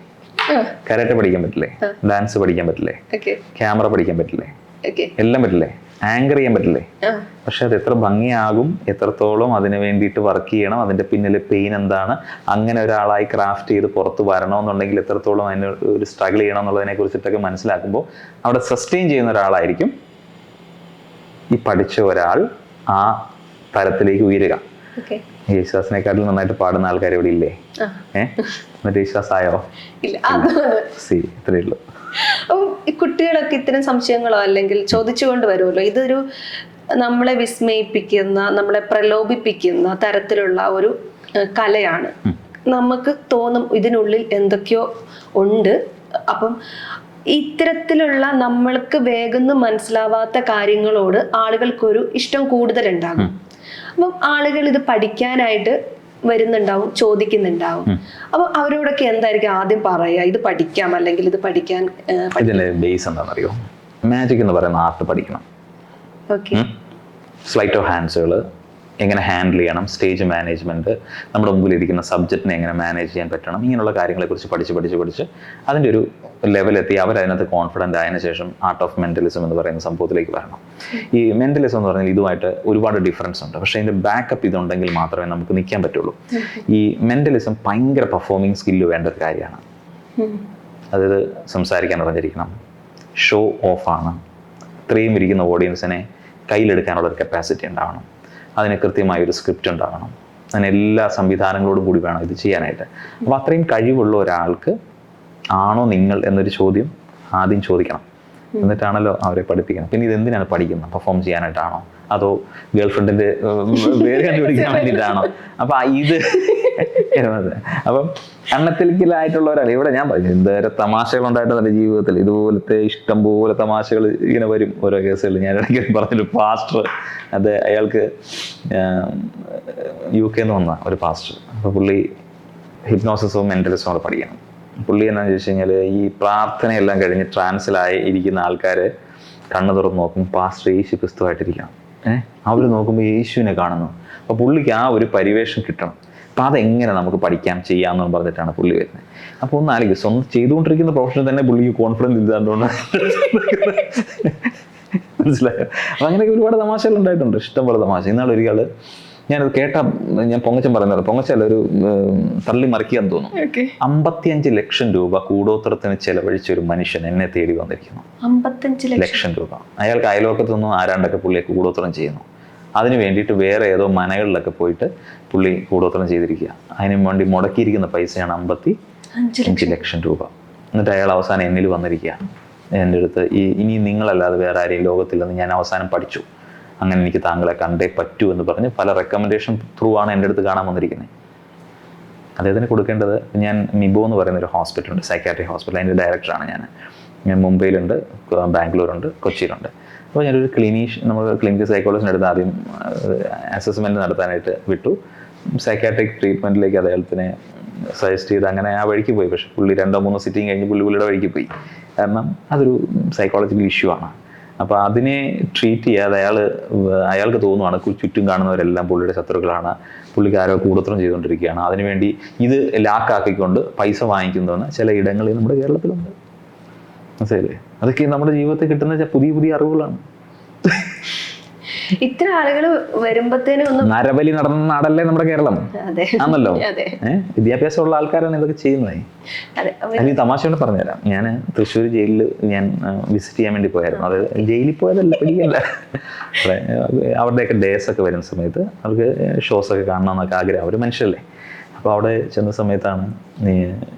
കരാട്ടെ പഠിക്കാൻ പറ്റില്ലേ, ഡാൻസ് പഠിക്കാൻ പറ്റില്ലേ, ക്യാമറ പഠിക്കാൻ പറ്റില്ലേ, എല്ലാം പറ്റില്ലേ, ആങ്കർ ചെയ്യാൻ പറ്റില്ലേ. പക്ഷെ അത് എത്ര ഭംഗിയാകും, എത്രത്തോളം അതിന് വേണ്ടിയിട്ട് വർക്ക് ചെയ്യണം, അതിന്റെ പിന്നിലെ പെയിൻ എന്താണ്, അങ്ങനെ ഒരാളായി ക്രാഫ്റ്റ് ചെയ്ത് പുറത്ത് വരണമെന്നുണ്ടെങ്കിൽ എത്രത്തോളം അതിന് ഒരു സ്ട്രഗിൾ ചെയ്യണം എന്നുള്ളതിനെ കുറിച്ചിട്ടൊക്കെ മനസ്സിലാക്കുമ്പോൾ അവിടെ സസ്റ്റെയിൻ ചെയ്യുന്ന ഒരാളായിരിക്കും ഈ പഠിച്ച ഒരാൾ ആ തലത്തിലേക്ക് ഉയരുക. യേശുദാസിനെക്കാട്ടിൽ നന്നായിട്ട് പാടുന്ന ആൾക്കാർ ഇവിടെ ഇല്ലേ? എന്നിട്ട് യേശുദാസായോ? ഇത്രയേ ഉള്ളൂ. കുട്ടികളൊക്കെ ഇത്തരം സംശയങ്ങളോ അല്ലെങ്കിൽ ചോദിച്ചുകൊണ്ട് വരുമല്ലോ. ഇതൊരു നമ്മളെ വിസ്മയിപ്പിക്കുന്ന, നമ്മളെ പ്രലോഭിപ്പിക്കുന്ന തരത്തിലുള്ള ഒരു കലയാണ്. നമുക്ക് തോന്നും ഇതിനുള്ളിൽ എന്തൊക്കെയോ ഉണ്ട്. അപ്പം ഇത്തരത്തിലുള്ള നമ്മൾക്ക് വേഗം മനസ്സിലാവാത്ത കാര്യങ്ങളോട് ആളുകൾക്കൊരു ഇഷ്ടം കൂടുതലുണ്ടാകും. അപ്പം ആളുകൾ ഇത് പഠിക്കാനായിട്ട് വരുന്നുണ്ടാവും, ചോദിക്കുന്നുണ്ടാവും. അപ്പൊ അവരോടൊക്കെ എന്തായിരിക്കും ആദ്യം പറയാ? ഇത് പഠിക്കാം അല്ലെങ്കിൽ ഇത് പഠിക്കാൻ ഇതിന്റെ ബേസ് എന്താണെന്നറിയോ? മാജിക് എന്ന് പറയുന്ന ആർട്ട് പഠിക്കണം. സ്ലൈറ്റ് ഓഫ് ഹാൻഡ്സുകൾ എങ്ങനെ ഹാൻഡിൽ ചെയ്യണം, സ്റ്റേജ് മാനേജ്മെന്റ്, നമ്മുടെ മുമ്പിൽ ഇരിക്കുന്ന സബ്ജക്റ്റിനെ എങ്ങനെ മാനേജ് ചെയ്യാൻ പറ്റണം, ഇങ്ങനെയുള്ള കാര്യങ്ങളെക്കുറിച്ച് പഠിച്ച് അതിൻ്റെ ഒരു ലെവലെത്തി അവരതിനകത്ത് കോൺഫിഡൻ്റ് ആയതിനു ശേഷം ആർട്ട് ഓഫ് മെന്റലിസം എന്ന് പറയുന്ന സംഭവത്തിലേക്ക് വരണം. ഈ മെന്റലിസം എന്ന് പറഞ്ഞാൽ ഇതുമായിട്ട് ഒരുപാട് ഡിഫറൻസ് ഉണ്ട്. പക്ഷേ ഇതിൻ്റെ ബാക്കപ്പ് ഇതുണ്ടെങ്കിൽ മാത്രമേ നമുക്ക് നിൽക്കാൻ പറ്റുള്ളൂ. ഈ മെന്റലിസം ഭയങ്കര പെർഫോമിങ് സ്കില്ല് വേണ്ട ഒരു കാര്യമാണ്. അതായത് സംസാരിക്കാൻ അറിഞ്ഞിരിക്കണം, ഷോ ഓഫാണ്, ഇത്രയും ഇരിക്കുന്ന ഓഡിയൻസിനെ കയ്യിലെടുക്കാനുള്ള ഒരു കപ്പാസിറ്റി ഉണ്ടാവണം, അതിന് കൃത്യമായൊരു സ്ക്രിപ്റ്റ് ഉണ്ടാകണം, അതിന് എല്ലാ സംവിധാനങ്ങളോടും കൂടി വേണം ഇത് ചെയ്യാനായിട്ട്. അപ്പോൾ അത്രയും കഴിവുള്ള ഒരാൾക്ക് ആണോ നിങ്ങൾ എന്നൊരു ചോദ്യം ആദ്യം ചോദിക്കണം. എന്നിട്ടാണല്ലോ അവരെ പഠിപ്പിക്കണം. പിന്നെ ഇതെന്തിനാണ് പഠിക്കുന്നത്? പെർഫോം ചെയ്യാനായിട്ടാണോ അതോ ഗേൾഫ്രണ്ടിന്റെ പേര് കണ്ടുപിടിക്കാൻ വേണ്ടിയിട്ടാണോ? അപ്പം അപ്പം അണ്ണത്തിലേക്കിലായിട്ടുള്ള ഒരാൾ ഇവിടെ ഞാൻ പറഞ്ഞു എന്തേരം തമാശകൾ ഉണ്ടായിട്ടുണ്ട് എൻ്റെ ജീവിതത്തിൽ. ഇതുപോലത്തെ ഇഷ്ടം പോലെ തമാശകൾ ഇങ്ങനെ വരും ഓരോ കേസുകളിൽ. ഞാൻ ഇടയ്ക്ക് പറഞ്ഞൊരു പാസ്റ്റർ, അത് അയാൾക്ക് UK വന്ന ഒരു പാസ്റ്റർ. അപ്പോൾ പുള്ളി ഹിപ്നോസിസും മെന്റലിസവും കൂടെ പഠിക്കണം. പുള്ളി എന്നാന്ന് ചോദിച്ചു കഴിഞ്ഞാൽ ഈ പ്രാർത്ഥനയെല്ലാം കഴിഞ്ഞ് ട്രാൻസിലായി ഇരിക്കുന്ന ആൾക്കാർ കണ്ണു തുറന്ന് നോക്കും, പാസ്റ്റർ യേശു ക്രിസ്തുവായിട്ടിരിക്കണം. അവർ നോക്കുമ്പോൾ യേശുവിനെ കാണുന്നു. അപ്പോൾ പുള്ളിക്ക് ആ ഒരു പരിവേഷം കിട്ടണം. അപ്പം അതെങ്ങനെ നമുക്ക് പഠിക്കാം ചെയ്യാമെന്ന് പറഞ്ഞിട്ടാണ് പുള്ളി വരുന്നത്. അപ്പോൾ ഒന്ന് ആലോചിക്കും, സ്വന്തം ചെയ്തുകൊണ്ടിരിക്കുന്ന പ്രൊഫഷനിൽ തന്നെ പുള്ളിക്ക് കോൺഫിഡൻസ് ഇല്ലാത്തതുകൊണ്ട് മനസ്സിലായോ? അപ്പം അങ്ങനെയൊക്കെ ഒരുപാട് തമാശകൾ ഉണ്ടായിട്ടുണ്ട്, ഇഷ്ടംപോലെ തമാശ. ഇന്നാളൊരിക്കൽ ഞാനത് ഞാൻ പൊങ്ങച്ചൻ പറയുന്നത്, പൊങ്ങച്ചല്ല ഒരു തള്ളി മറിക്കുകയെന്ന് തോന്നുന്നു. 55 ലക്ഷം രൂപ കൂടോത്രത്തിന് ചെലവഴിച്ച ഒരു മനുഷ്യൻ എന്നെ തേടി വന്നിരിക്കുന്നു. 55 ലക്ഷം രൂപ. അയാൾക്ക് അയൽവക്കത്തു നിന്നും ആരാണ്ടൊക്കെ പുള്ളിയെ കൂടോത്രം ചെയ്യുന്നു. അതിന് വേണ്ടിയിട്ട് വേറെ ഏതോ മനകളിലൊക്കെ പോയിട്ട് പുള്ളി കൂടോത്രം ചെയ്തിരിക്കുക. അതിന് വേണ്ടി മുടക്കിയിരിക്കുന്ന പൈസയാണ് 55 ലക്ഷം രൂപ. എന്നിട്ട് അയാൾ അവസാനം എന്നിൽ വന്നിരിക്കുക. എൻ്റെ അടുത്ത് ഇനി നിങ്ങളല്ലാതെ വേറെ ആരെയും ലോകത്തില്ലെന്ന് ഞാൻ അവസാനം പഠിച്ചു, അങ്ങനെ എനിക്ക് താങ്കളെ കണ്ടേ പറ്റൂ എന്ന് പറഞ്ഞ് പല റെക്കമെൻഡേഷൻ ത്രൂ ആണ് എൻ്റെ അടുത്ത് കാണാൻ വന്നിരിക്കുന്നത്. അദ്ദേഹത്തിന് കൊടുക്കേണ്ടത്, ഞാൻ മിബോ എന്ന് പറയുന്ന ഒരു ഹോസ്പിറ്റലുണ്ട്, സൈക്കാട്രിക് ഹോസ്പിറ്റൽ, അതിൻ്റെ ഡയറക്ടറാണ് ഞാൻ മുംബൈയിലുണ്ട്, ബാംഗ്ലൂരുണ്ട്, കൊച്ചിയിലുണ്ട്. അപ്പോൾ ഞാനൊരു നമ്മൾ ക്ലിനിക്കൽ സൈക്കോളജിസ്റ്റിൻ്റെ അടുത്ത് ആദ്യം അസസ്മെൻറ്റ് നടത്താനായിട്ട് വിട്ടു. സൈക്കാട്രിക് ട്രീറ്റ്മെൻറ്റിലേക്ക് അദ്ദേഹത്തിനെ സജസ്റ്റ് ചെയ്ത് അങ്ങനെ ആ വഴിക്ക് പോയി. പക്ഷേ പുള്ളി 2-3 സിറ്റിങ് കഴിഞ്ഞ് പുള്ളിയുടെ വഴിക്ക് പോയി. കാരണം അതൊരു സൈക്കോളജിക്കൽ ഇഷ്യൂ ആണ്. അപ്പോൾ അതിനെ ട്രീറ്റ് ചെയ്യാതെ അയാൾക്ക് തോന്നുവാണ് ചുറ്റും കാണുന്നവരെല്ലാം പുള്ളിയുടെ ശത്രുക്കളാണ്, പുള്ളിക്ക് ആരോ കൂടോത്രം ചെയ്തുകൊണ്ടിരിക്കുകയാണ്, അതിനുവേണ്ടി ഇത് ലാക്കാക്കിക്കൊണ്ട് പൈസ വാങ്ങിക്കുന്നതെന്ന് ചില ഇടങ്ങളിൽ നമ്മുടെ കേരളത്തിലുണ്ട്. മനസ്സിലായില്ലേ? അതൊക്കെ നമ്മുടെ ജീവിതത്തിൽ കിട്ടുന്ന പുതിയ പുതിയ അറിവുകളാണ്. ഇത്ര ആളുകൾ വരുമ്പത്തേനും നരബലി നടന്ന നാടല്ലേ നമ്മുടെ കേരളം? ആണല്ലോ. വിദ്യാഭ്യാസമുള്ള ആൾക്കാരാണ് ഇതൊക്കെ ചെയ്യുന്നത്. അല്ലെങ്കിൽ തമാശ കൊണ്ട് പറഞ്ഞുതരാം, ഞാൻ തൃശ്ശൂർ ജയിലിൽ ഞാൻ വിസിറ്റ് ചെയ്യാൻ വേണ്ടി പോയായിരുന്നു. അത് ജയിലിൽ പോയതല്ല, പിടിക്കല്ല. അവരുടെയൊക്കെ ഡേസ് ഒക്കെ വരുന്ന സമയത്ത് അവർക്ക് ഷോസ് ഒക്കെ കാണണമെന്നൊക്കെ ആഗ്രഹം, അവർ മനുഷ്യരല്ലേ. അപ്പോൾ അവിടെ ചെന്ന സമയത്താണ്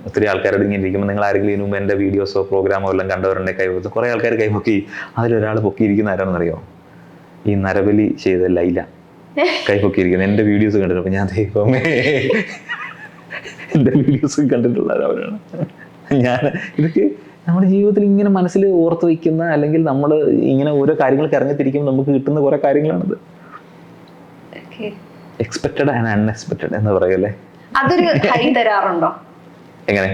ഒത്തിരി ആൾക്കാരോട് ഇങ്ങനെ ഇരിക്കുമ്പോൾ, നിങ്ങൾ ആരെങ്കിലും ഇതിനു മുമ്പ് എൻ്റെ വീഡിയോസോ പ്രോഗ്രാമോ എല്ലാം കണ്ടവരുടെ കൈവച്ച് കുറേ ആൾക്കാർ കൈപൊക്കി. അതിലൊരാൾ പൊക്കിയിരിക്കുന്ന ആരാണെന്നറിയോ? ഈ നരബലി ചെയ്ത ലൈല കൈപൊക്കിയിരിക്കുന്നത്. എൻ്റെ വീഡിയോസ് കണ്ടിട്ടുണ്ട്. ഞാൻ ദൈവമേ, എൻ്റെ വീഡിയോസ് കണ്ടിട്ടുള്ളവരാണ്. ഞാൻ ഇതൊക്കെ നമ്മുടെ ജീവിതത്തിൽ ഇങ്ങനെ മനസ്സിൽ ഓർത്ത് വയ്ക്കുന്ന, അല്ലെങ്കിൽ നമ്മൾ ഇങ്ങനെ ഓരോ കാര്യങ്ങൾക്ക് ഇറങ്ങിത്തിരിക്കുമ്പോൾ നമുക്ക് കിട്ടുന്ന കുറേ കാര്യങ്ങളാണിത്. എക്സ്പെക്റ്റഡ് ആൻഡ് അൺഎക്സ്പെക്റ്റഡ് എന്ന് പറയല്ലേ. അതൊരു ഹൈ തരാറുണ്ടോ? എങ്ങനെ?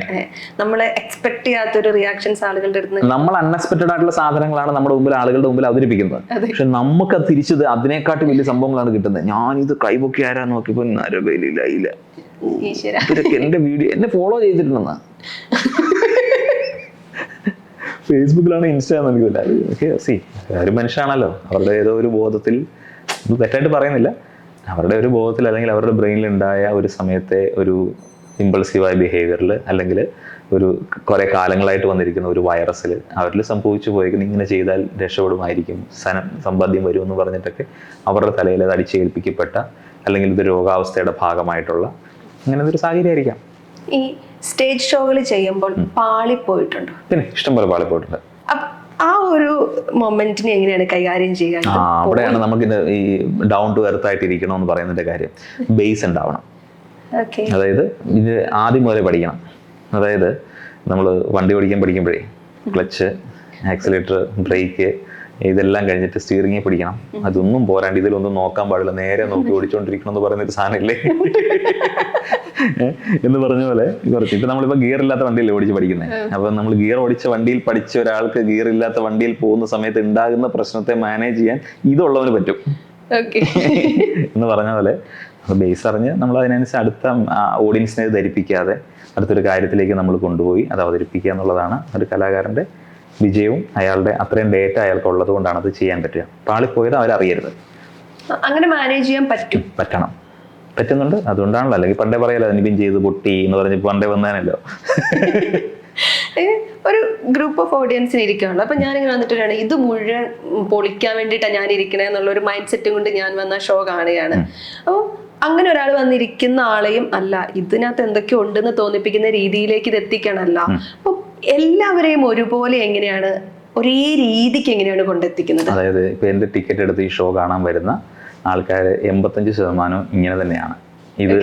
നമ്മൾ എക്സ്പെക്ട് ചെയ്യാത്തൊരു റിയാക്ഷൻസ് ആളുകളുടെ അടുത്ത്. നമ്മൾ അൺഎക്സ്പെക്റ്റഡ് ആയിട്ടുള്ള സാധനങ്ങളാണ് നമ്മുടെ മുമ്പിൽ ആളുകളുടെ മുമ്പിൽ അവതരിപ്പിക്കുന്നത്. പക്ഷെ നമുക്ക് തിരിച്ചത് അതിനെക്കാട്ടും വലിയ സംഭവങ്ങളാണ് കിട്ടുന്നത്. ഞാനിത് കൈപൊക്കി ആരാ നോക്കിയപ്പോ നരബലിയില്ല. ഇതൊക്കെ എന്റെ വീഡിയോ എന്നെ ഫോളോ ചെയ്തിട്ടുണ്ടെന്നാ. ഫേസ്ബുക്കിലാണ്, ഇൻസ്റ്റാന്ന് എനിക്കില്ല. ഒരു മനുഷ്യനാണല്ലോ, അവരുടെ ഏതോ ഒരു ബോധത്തിൽ, ഇത് തെറ്റായിട്ട് പറയുന്നില്ല, അവരുടെ ഒരു ബോധത്തിൽ അല്ലെങ്കിൽ അവരുടെ ബ്രെയിനിൽ ഉണ്ടായ ഒരു സമയത്തെ ഒരു ഇമ്പൾസീവായ ബിഹേവിയറിൽ, അല്ലെങ്കിൽ ഒരു കുറേ കാലങ്ങളായിട്ട് വന്നിരിക്കുന്ന ഒരു വൈറസിൽ അവരിൽ സംഭവിച്ചു പോയിരിക്കുന്നത് ഇങ്ങനെ ചെയ്താൽ രക്ഷപ്പെടുമായിരിക്കും, സമ്പാദ്യം വരുമെന്ന് പറഞ്ഞിട്ടൊക്കെ അവരുടെ തലയിൽ അത് അടിച്ചേൽപ്പിക്കപ്പെട്ട, അല്ലെങ്കിൽ ഇത് രോഗാവസ്ഥയുടെ ഭാഗമായിട്ടുള്ള അങ്ങനത്തെ ഒരു സാഹചര്യമായിരിക്കാം. ഈ സ്റ്റേജ് ഷോകൾ ചെയ്യുമ്പോൾ പാളിപ്പോയിട്ടുണ്ട്? പിന്നെ ഇഷ്ടംപോലെ പാളിപ്പോയിട്ടുണ്ട്. ആ ഒരു മൊമെന്റിനെ എങ്ങനെയാണ് കൈകാര്യം ചെയ്യുക? അവിടെയാണ് നമുക്ക് ഈ ഡൗൺ ടു എർത്ത് ആയിട്ട് ഇരിക്കണമെന്ന് പറയുന്നതിന്റെ കാര്യം. ബേസ് ഉണ്ടാവണം. അതായത് ഇത് ആദ്യം മുതലേ പഠിക്കണം. അതായത് നമ്മൾ വണ്ടി പഠിക്കുമ്പോഴേ ക്ലച്ച്, ആക്സിലേറ്റർ, ബ്രേക്ക് ഇതെല്ലാം കഴിഞ്ഞിട്ട് സ്റ്റിയറിംഗിൽ പിടിക്കണം. അതൊന്നും പോരാണ്ട് ഇതിലൊന്നും നോക്കാൻ പാടില്ല, നേരെ നോക്കി ഓടിച്ചോണ്ടിരിക്കണം എന്ന് പറയുന്ന ഒരു സാധനമില്ലേ എന്ന് പറഞ്ഞ പോലെ കുറച്ച്. ഇപ്പൊ നമ്മളിപ്പോ ഗിയർ ഇല്ലാത്ത വണ്ടിയല്ലേ ഓടിച്ച് പഠിക്കുന്നത്. അപ്പൊ നമ്മൾ ഗിയർ ഓടിച്ച വണ്ടിയിൽ പഠിച്ച ഒരാൾക്ക് ഗിയർ ഇല്ലാത്ത വണ്ടിയിൽ പോകുന്ന സമയത്ത് ഉണ്ടാകുന്ന പ്രശ്നത്തെ മാനേജ് ചെയ്യാൻ ഇതുള്ളവന് പറ്റും എന്ന് പറഞ്ഞ പോലെ ബേസ് അറിഞ്ഞ് നമ്മൾ അതിനനുസരിച്ച് അടുത്ത ഓഡിയൻസിനെ ധരിപ്പിക്കാതെ അടുത്തൊരു കാര്യത്തിലേക്ക് നമ്മൾ കൊണ്ടുപോയി അത് അവതരിപ്പിക്കുക എന്നുള്ളതാണ് ഒരു കലാകാരൻ്റെ വിജയവും. അയാളുടെ അത്രയും ഡേറ്റ അയാൾക്ക് ഉള്ളത് കൊണ്ടാണ് അത് ചെയ്യാൻ പറ്റുക. പാളിപ്പോയത് അവരറിയരുത്. അങ്ങനെ മാനേജ് ചെയ്യാൻ പറ്റുന്നുണ്ട്. അതുകൊണ്ടാണല്ലോ, അല്ലെങ്കിൽ പണ്ടേ പറയല്ലോ നിബിൻ ചെയ്ത് പൊട്ടി എന്ന് പറഞ്ഞ് പണ്ടേ വന്നേനല്ലോ. ഒരു ഗ്രൂപ്പ് ഓഫ് ഓഡിയൻസിന് ഇരിക്കുകയാണ്. അപ്പൊ ഞാനിങ്ങനെ വന്നിട്ടാണ് ഇത് മുഴുവൻ പൊളിക്കാൻ വേണ്ടിയിട്ടാണ് ഞാൻ ഇരിക്കണേ എന്നുള്ള ഒരു മൈൻഡ് സെറ്റ് കൊണ്ട് ഞാൻ വന്ന ഷോ കാണുകയാണ്. അപ്പോൾ അങ്ങനെ ഒരാൾ വന്നിരിക്കുന്ന ആളെയും അല്ല, ഇതിനകത്ത് എന്തൊക്കെ ഉണ്ടെന്ന് തോന്നിപ്പിക്കുന്ന രീതിയിലേക്ക് ഇത് എത്തിക്കണമല്ല. അപ്പൊ എല്ലാവരെയും ഒരുപോലെ എങ്ങനെയാണ്, ഒരേ രീതിക്ക് എങ്ങനെയാണ് കൊണ്ടെത്തിക്കുന്നത്? അതായത് ഇപ്പൊ എന്റെ ടിക്കറ്റ് എടുത്ത് ഈ ഷോ കാണാൻ വരുന്ന ആൾക്കാർ 85% ഇങ്ങനെ തന്നെയാണ്. ഇത്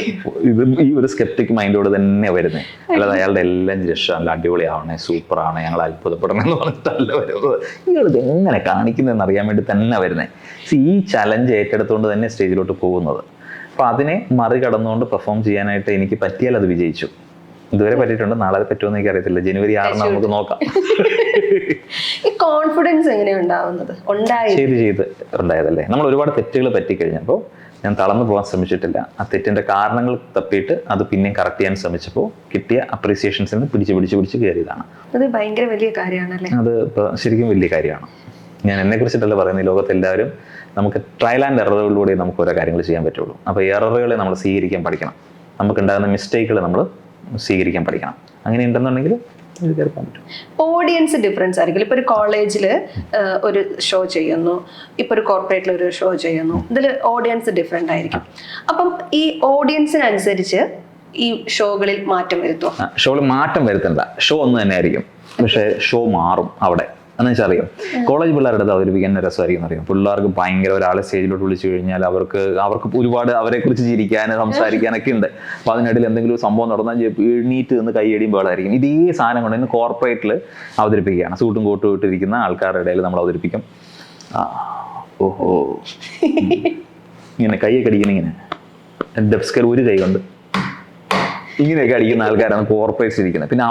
ഈ ഒരു സ്കെപ്റ്റിക് മൈൻഡോട് തന്നെ വരുന്നത്. അല്ലാതെ അയാളുടെ എല്ലാം രക്ഷമല്ല, അടിപൊളിയാവണേ, സൂപ്പറാണ്, ഞങ്ങൾ അത്ഭുതപ്പെടണം എന്ന് പറഞ്ഞിട്ടല്ല വരുന്നത്. ഇയാളിത് എങ്ങനെ കാണിക്കുന്നതെന്ന് അറിയാൻ വേണ്ടി തന്നെ വരുന്നത്. ഈ ചലഞ്ച് ഏറ്റെടുത്തുകൊണ്ട് തന്നെ സ്റ്റേജിലോട്ട് പോകുന്നത്. അപ്പൊ അതിനെ മറികടന്നുകൊണ്ട് പെർഫോം ചെയ്യാനായിട്ട് എനിക്ക് പറ്റിയാൽ അത് വിജയിച്ചു. ഇതുവരെ പറ്റിയിട്ടുണ്ട്, നാളെ പറ്റുമെന്ന് എനിക്ക് അറിയത്തില്ല. ജനുവരി 6 നമുക്ക് നോക്കാം. ഈ കോൺഫിഡൻസ് എങ്ങനെയാണ് ഉണ്ടാവുന്നത്? ചെയ്ത് ഉണ്ടായതല്ലേ. നമ്മൾ ഒരുപാട് തെറ്റുകൾ പറ്റിക്കഴിഞ്ഞപ്പോൾ ഞാൻ തളർന്നു പോകാൻ ശ്രമിച്ചിട്ടില്ല. ആ തെറ്റിന്റെ കാരണങ്ങൾ തപ്പിയിട്ട് അത് പിന്നെയും കറക്റ്റ് ചെയ്യാൻ ശ്രമിച്ചപ്പോൾ കിട്ടിയ അപ്രീസിയേഷൻസിൽ നിന്ന് പിടിച്ച് കയറിയതാണ്. അത് ഭയങ്കര വലിയ കാര്യമാണല്ലേ? അത് ശരിക്കും വലിയ കാര്യമാണ്. ഞാൻ എന്നെ കുറിച്ചിട്ടല്ല പറയുന്നത്, ലോകത്തെല്ലാവരും നമുക്ക് ട്രയൽ ആൻഡ് എററുകളിലൂടെ നമുക്ക് ഓരോ കാര്യങ്ങൾ ചെയ്യാൻ പറ്റുള്ളൂ. അപ്പോൾ എററുകളെ നമ്മൾ സ്വീകരിക്കാൻ പഠിക്കണം. നമുക്കുണ്ടാകുന്ന മിസ്റ്റേക്കുകൾ നമ്മൾ സ്വീകരിക്കാൻ പഠിക്കണം. അങ്ങനെ ഉണ്ടെന്നുണ്ടെങ്കിൽ ഓഡിയൻസ് ഡിഫറൻസ് ആയിരിക്കും. ഇപ്പൊ ഒരു കോളേജിൽ ഒരു ഷോ ചെയ്യുന്നു, ഇപ്പൊ ഒരു കോർപ്പറേറ്റിൽ ഒരു ഷോ ചെയ്യുന്നു, ഇതിൽ ഓഡിയൻസ് ഡിഫറെന്റ് ആയിരിക്കും. അപ്പം ഈ ഓഡിയൻസിനനുസരിച്ച് ഈ ഷോകളിൽ മാറ്റം വരുത്തുമോ? ഷോയിൽ മാറ്റം വരുത്തണ്ട, ഷോ ഒന്ന് തന്നെ ആയിരിക്കും. പക്ഷെ ഷോ മാറും അവിടെ. എന്ന് വെച്ചാൽ അറിയാം, കോളേജ് പിള്ളേരുടെ അടുത്ത് അവതരിപ്പിക്കാൻ രസമായിരിക്കും അറിയാം. പിള്ളേർക്ക് ഭയങ്കര ഒരാളെ സ്റ്റേജിലോട്ട് വിളിച്ചു കഴിഞ്ഞാൽ അവർക്ക് ഒരുപാട് അവരെക്കുറിച്ച് ചിരിക്കാൻ സംസാരിക്കാനൊക്കെ ഉണ്ട്. അപ്പോൾ അതിനിടയിൽ എന്തെങ്കിലും ഒരു സംഭവം നടന്നാൽ എണീറ്റ് നിന്ന് കൈയടിയും ബഹളമായിരിക്കും. ഇതേ സാധനം കൊണ്ട് ഇന്ന് കോർപ്പറേറ്റിൽ അവതരിപ്പിക്കുകയാണ്. സൂട്ടും കോട്ടും ഇട്ടിരിക്കുന്ന ആൾക്കാരുടെ ഇടയിൽ നമ്മൾ അവതരിപ്പിക്കും. ഓഹോ ഇങ്ങനെ കൈയൊക്കെ അടിക്കുന്ന ഇങ്ങനെ ഡെസ്കൽ ഒരു കൈ കൊണ്ട് ഇങ്ങനെയൊക്കെ അടിക്കുന്ന ആൾക്കാരാണ് കോർപ്പറേറ്റ്സ് ഇരിക്കുന്നത്. പിന്നെ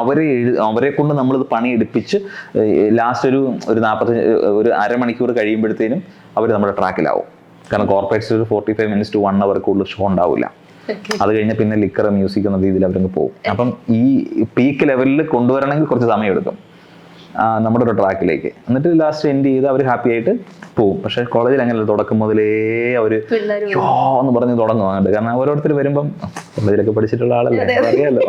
അവരെ കൊണ്ട് നമ്മളിത് പണിയെടുപ്പിച്ച് ലാസ്റ്റ് ഒരു 45 അരമണിക്കൂർ കഴിയുമ്പോഴത്തേനും അവർ നമ്മുടെ ട്രാക്കിലാവും. കാരണം കോർപ്പറേറ്റ്സ് ഒരു 45 minutes to 1 hour കൂടുതൽ ഷോ ഉണ്ടാവില്ല. അത് കഴിഞ്ഞാൽ പിന്നെ ലിക്കർ മ്യൂസിക് എന്ന രീതിയിൽ അവരങ്ങ് പോകും. അപ്പം ഈ പീക്ക് ലെവലിൽ കൊണ്ടുവരണമെങ്കിൽ കുറച്ച് സമയം എടുക്കും നമ്മുടെ ഒരു ട്രാക്കിലേക്ക്. എന്നിട്ട് ലാസ്റ്റ് എൻഡ് ചെയ്ത് അവർ ഹാപ്പി ആയിട്ട് പോകും. പക്ഷെ കോളേജിൽ അങ്ങനെയല്ല, തുടക്കം മുതലേ അവർ ഷോ എന്ന് പറഞ്ഞ് തുടങ്ങുന്നുണ്ട്. കാരണം ഓരോരുത്തർ വരുമ്പം കോളേജിലൊക്കെ പഠിച്ചിട്ടുള്ള ആളല്ലേ, അറിയാലോ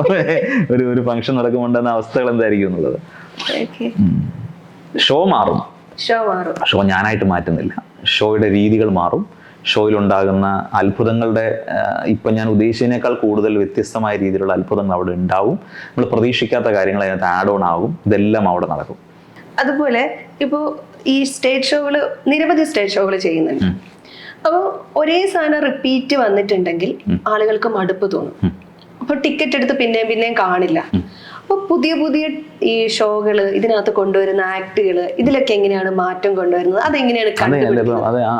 ഒരു ഫംഗ്ഷൻ നടക്കുമ്പോണ്ടെന്ന അവസ്ഥകൾ എന്തായിരിക്കും എന്നുള്ളത്. ഷോ മാറും, ഷോ ഞാനായിട്ട് മാറ്റുന്നില്ല. ഷോയുടെ രീതികൾ മാറും. ഷോയിലുണ്ടാകുന്ന അത്ഭുതങ്ങളുടെ ഇപ്പം ഞാൻ ഉദ്ദേശിച്ചതിനേക്കാൾ കൂടുതൽ വ്യത്യസ്തമായ രീതിയിലുള്ള അത്ഭുതങ്ങൾ അവിടെ ഉണ്ടാവും. നമ്മൾ പ്രതീക്ഷിക്കാത്ത കാര്യങ്ങൾ അതിനകത്ത് ആഡ് ഓൺ ആകും. ഇതെല്ലാം അവിടെ നടക്കും. അതുപോലെ ഇപ്പോൾ ഈ സ്റ്റേജ് ഷോകള്, നിരവധി സ്റ്റേജ് ഷോകൾ ചെയ്യുന്നുണ്ട്. അപ്പോൾ ഒരേ സാധനം റിപ്പീറ്റ് വന്നിട്ടുണ്ടെങ്കിൽ ആളുകൾക്ക് മടുപ്പ് തോന്നും. അപ്പോൾ ടിക്കറ്റ് എടുത്ത് പിന്നെയും കാണില്ല. അപ്പോൾ പുതിയ ഈ ഷോകള്, ഇതിനകത്ത് കൊണ്ടുവരുന്ന ആക്ടുകള്, ഇതിലൊക്കെ എങ്ങനെയാണ് മാറ്റം കൊണ്ടുവരുന്നത്? അതെങ്ങനെയാണ്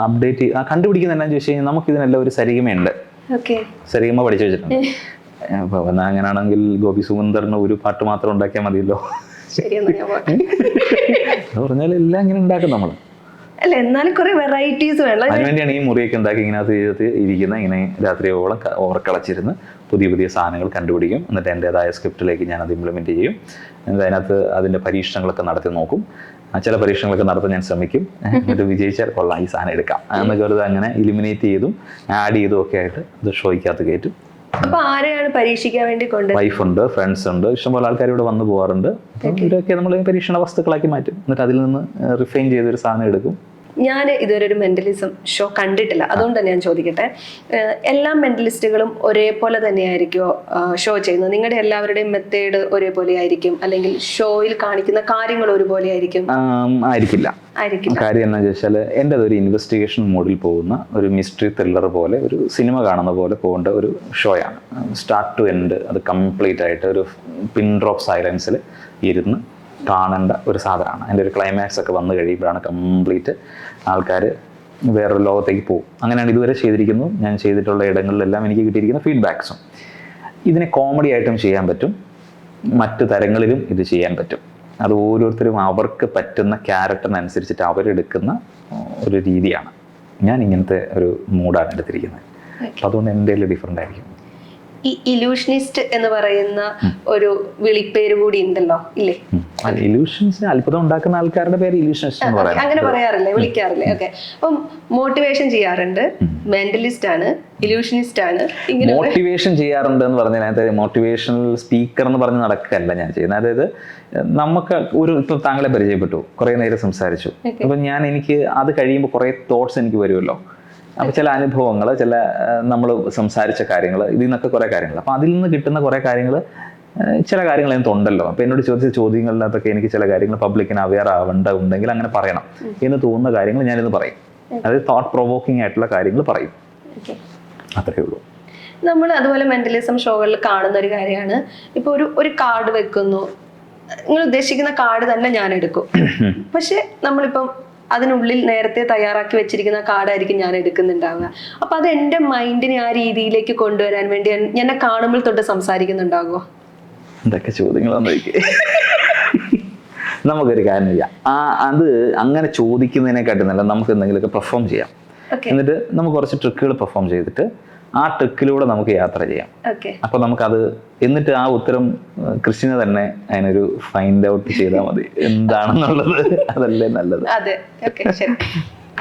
അപ്ഡേറ്റ് കണ്ടുപിടിക്കുന്ന എന്താണെന്ന് ചോദിച്ചു കഴിഞ്ഞാൽ നമുക്ക് ഇതിനെല്ലാം ഒരു സരിഗമയുണ്ട്. സരിഗമ പഠിച്ചു വെച്ചിട്ടുണ്ട്. അങ്ങനെയാണെങ്കിൽ ഗോപി സുന്ദറിന് ഒരു പാട്ട് മാത്രം ഉണ്ടാക്കിയാൽ മതിയല്ലോ. പറഞ്ഞാൽ എല്ലാം ഇങ്ങനെ ഉണ്ടാക്കും നമ്മൾ. അല്ല, എന്നാലും കുറെ വെറൈറ്റീസ് വേണം. അതിനുവേണ്ടിയാണ് ഈ മുറിയൊക്കെ ഉണ്ടാക്കി ഇതിനകത്ത് ഇരിക്കുന്ന ഇങ്ങനെ രാത്രിയോളം ഓവർക്കളച്ചിരുന്ന് പുതിയ സാധനങ്ങൾ കണ്ടുപിടിക്കും. എന്നിട്ട് എൻ്റെതായ സ്ക്രിപ്റ്റിലേക്ക് ഞാനത് ഇംപ്ലിമെൻറ്റ് ചെയ്യും. അതിനകത്ത് അതിൻ്റെ പരീക്ഷണങ്ങളൊക്കെ നടത്തി നോക്കും. ചില പരീക്ഷണങ്ങളൊക്കെ നടത്താൻ ഞാൻ ശ്രമിക്കും. എന്നിട്ട് വിജയിച്ചാൽ കൊള്ളാം, ഈ സാധനം എടുക്കാം എന്നൊക്കെ വെറുതെ അങ്ങനെ ഇലിമിനേറ്റ് ചെയ്തും ആഡ് ചെയ്തും ഒക്കെ ആയിട്ട് അത് ഷോയ്ക്കകത്ത് കയറ്റും. അപ്പൊ ആരെയാണ് പരീക്ഷിക്കാൻ വേണ്ടി കൊണ്ട്? വൈഫുണ്ട്, ഫ്രണ്ട്സ് ഉണ്ട്, ഇഷ്ടംപോലെ ആൾക്കാർ ഇവിടെ വന്നു പോകാറുണ്ട്. ഇവരൊക്കെ നമ്മൾ പരീക്ഷണ വസ്തുക്കളാക്കി മാറ്റും. എന്നിട്ട് അതിൽ നിന്ന് റിഫൈൻ ചെയ്തൊരു സാധനം എടുക്കും. ഞാൻ ഇതുവരെ ഒരു മെന്റലിസം ഷോ കണ്ടിട്ടില്ല, അതുകൊണ്ട് തന്നെ ഞാൻ ചോദിക്കട്ടെ, എല്ലാ മെന്റലിസ്റ്റുകളും ഒരേപോലെ തന്നെയായിരിക്കുമോ ഷോ ചെയ്യുന്നത്? നിങ്ങളുടെ എല്ലാവരുടെയും മെത്തേഡ് ഒരേപോലെ ആയിരിക്കും, അല്ലെങ്കിൽ ഷോയിൽ കാണിക്കുന്ന കാര്യങ്ങൾ ഒരുപോലെ ആയിരിക്കും? ആയിരിക്കില്ല. കാര്യം എന്താണെന്ന് ചോദിച്ചാൽ എൻ്റെ അതൊരു ഇൻവെസ്റ്റിഗേഷൻ മോഡിൽ പോകുന്ന ഒരു മിസ്റ്ററി ത്രില്ലർ പോലെ, ഒരു സിനിമ കാണുന്ന പോലെ പോകേണ്ട ഒരു ഷോയാണ്. സ്റ്റാർട്ട് ടു എൻഡ് അത് കംപ്ലീറ്റ് ആയിട്ട് ഒരു പിൻ ഡ്രോപ്പ് സൈലൻസിൽ ഇരുന്ന് കാണേണ്ട ഒരു സാധനമാണ്. അതിൻ്റെ ഒരു ക്ലൈമാക്സ് ഒക്കെ വന്നു കഴിയുമ്പോഴാണ് കംപ്ലീറ്റ് ആൾക്കാർ വേറൊരു ലോകത്തേക്ക് പോകും. അങ്ങനെയാണ് ഇതുവരെ ചെയ്തിരിക്കുന്നു. ഞാൻ ചെയ്തിട്ടുള്ള ഇടങ്ങളിലെല്ലാം എനിക്ക് കിട്ടിയിരിക്കുന്ന ഫീഡ്ബാക്സും. ഇതിനെ കോമഡി ആയിട്ടും ചെയ്യാൻ പറ്റും, മറ്റു തരങ്ങളിലും ഇത് ചെയ്യാൻ പറ്റും. അത് ഓരോരുത്തരും അവർക്ക് പറ്റുന്ന ക്യാരക്ടറിനനുസരിച്ചിട്ട് അവരെടുക്കുന്ന ഒരു രീതിയാണ്. ഞാൻ ഇങ്ങനത്തെ ഒരു മൂഡാണ് എടുത്തിരിക്കുന്നത്. അപ്പം അതുകൊണ്ട് എൻ്റെ ഡിഫറെൻ്റ് ആയിരിക്കും. ഈ ഇലൂഷനിസ്റ്റ് എന്ന് പറയുന്ന ഒരു വിളിപ്പേര് കൂടി ഉണ്ടല്ലോ, ഇല്ലേ? ഇലൂഷൻസ് അത്ഭുതം ഉണ്ടാക്കുന്ന ആൾക്കാരുടെ പേര് ഇലൂഷനിസ്റ്റ് എന്ന് പറയാം. അങ്ങനെ പറയാറില്ലേ, വിളിക്കാറില്ലേ? ഓക്കെ. അപ്പം മോട്ടിവേഷൻ ചെയ്യാറുണ്ട്, മെന്റലിസ്റ്റ് ആണ്, ഇലൂഷനിസ്റ്റ് ആണ്. മോട്ടിവേഷൻ ചെയ്യാറുണ്ട് എന്ന് പറഞ്ഞാൽ അതിനകത്ത് മോട്ടിവേഷണൽ സ്പീക്കർ എന്ന് പറഞ്ഞ് നടക്കുകയല്ല ഞാൻ ചെയ്യുന്നത്. അതായത് നമുക്ക് ഇപ്പം താങ്കളെ പരിചയപ്പെട്ടു, കുറേ നേരം സംസാരിച്ചു. അപ്പം എനിക്ക് അത് കഴിയുമ്പോൾ കുറേ തോട്ട്സ് എനിക്ക് വരുമല്ലോ. അപ്പോൾ ചില അനുഭവങ്ങൾ, ചില നമ്മൾ സംസാരിച്ച കാര്യങ്ങൾ, ഇതിൽ നിന്നൊക്കെ കുറേ കാര്യങ്ങൾ, അപ്പോൾ അതിൽ നിന്ന് കിട്ടുന്ന കുറേ കാര്യങ്ങൾ, ചില കാര്യങ്ങൾ എനിക്കുണ്ടല്ലോ. അപ്പോൾ എന്നോട് ചോദിച്ച ചോദ്യങ്ങളിനകത്തൊക്കെ എനിക്ക് ചില കാര്യങ്ങൾ പബ്ലിക്കിന് അവെയർ ഉണ്ടെങ്കിൽ അങ്ങനെ പറയണം എന്ന് തോന്നുന്ന കാര്യങ്ങൾ ഞാനിന്ന് പറയും. അതായത് തോട്ട് പ്രൊവോക്കിംഗ് ആയിട്ടുള്ള കാര്യങ്ങൾ പറയും. അത്രയേ ഉള്ളൂ. നമ്മൾ അതുപോലെ മെന്റലിസം ഷോകളിൽ കാണുന്ന ഒരു കാര്യമാണ്, ഇപ്പോൾ ഒരു കാർഡ് വെക്കുന്നു, നിങ്ങൾ ഉദ്ദേശിക്കുന്ന കാർഡ് തന്നെ ഞാൻ എടുക്കും. പക്ഷെ നമ്മളിപ്പം അതിനുള്ളിൽ നേരത്തെ തയ്യാറാക്കി വെച്ചിരിക്കുന്ന കാർഡായിരിക്കും ഞാൻ എടുക്കുന്നുണ്ടാവുക. അപ്പൊ അത് എൻ്റെ മൈൻഡിനെ ആ രീതിയിലേക്ക് കൊണ്ടുവരാൻ വേണ്ടി എന്നെ കാണുമ്പോൾ തൊട്ട് സംസാരിക്കുന്നുണ്ടാകുമോ? എന്തൊക്കെ ചോദ്യങ്ങളാണ്. നമുക്കൊരു കാര്യം ചെയ്യാം, അത് അങ്ങനെ ചോദിക്കുന്നതിനെക്കാട്ടും നല്ല നമുക്ക് എന്തെങ്കിലുമൊക്കെ പെർഫോം ചെയ്യാം. എന്നിട്ട് നമുക്ക് കുറച്ച് ട്രിക്കുകൾ പെർഫോം ചെയ്തിട്ട് ആ ട്രിക്കിലൂടെ നമുക്ക് യാത്ര ചെയ്യാം. അപ്പൊ നമുക്കത് എന്നിട്ട് ആ ഉത്തരം കൃഷ്ണന് തന്നെ അതിനൊരു ഫൈൻഡ് ഔട്ട് ചെയ്താൽ മതി എന്താണെന്നുള്ളത്. അതല്ലേ നല്ലത്.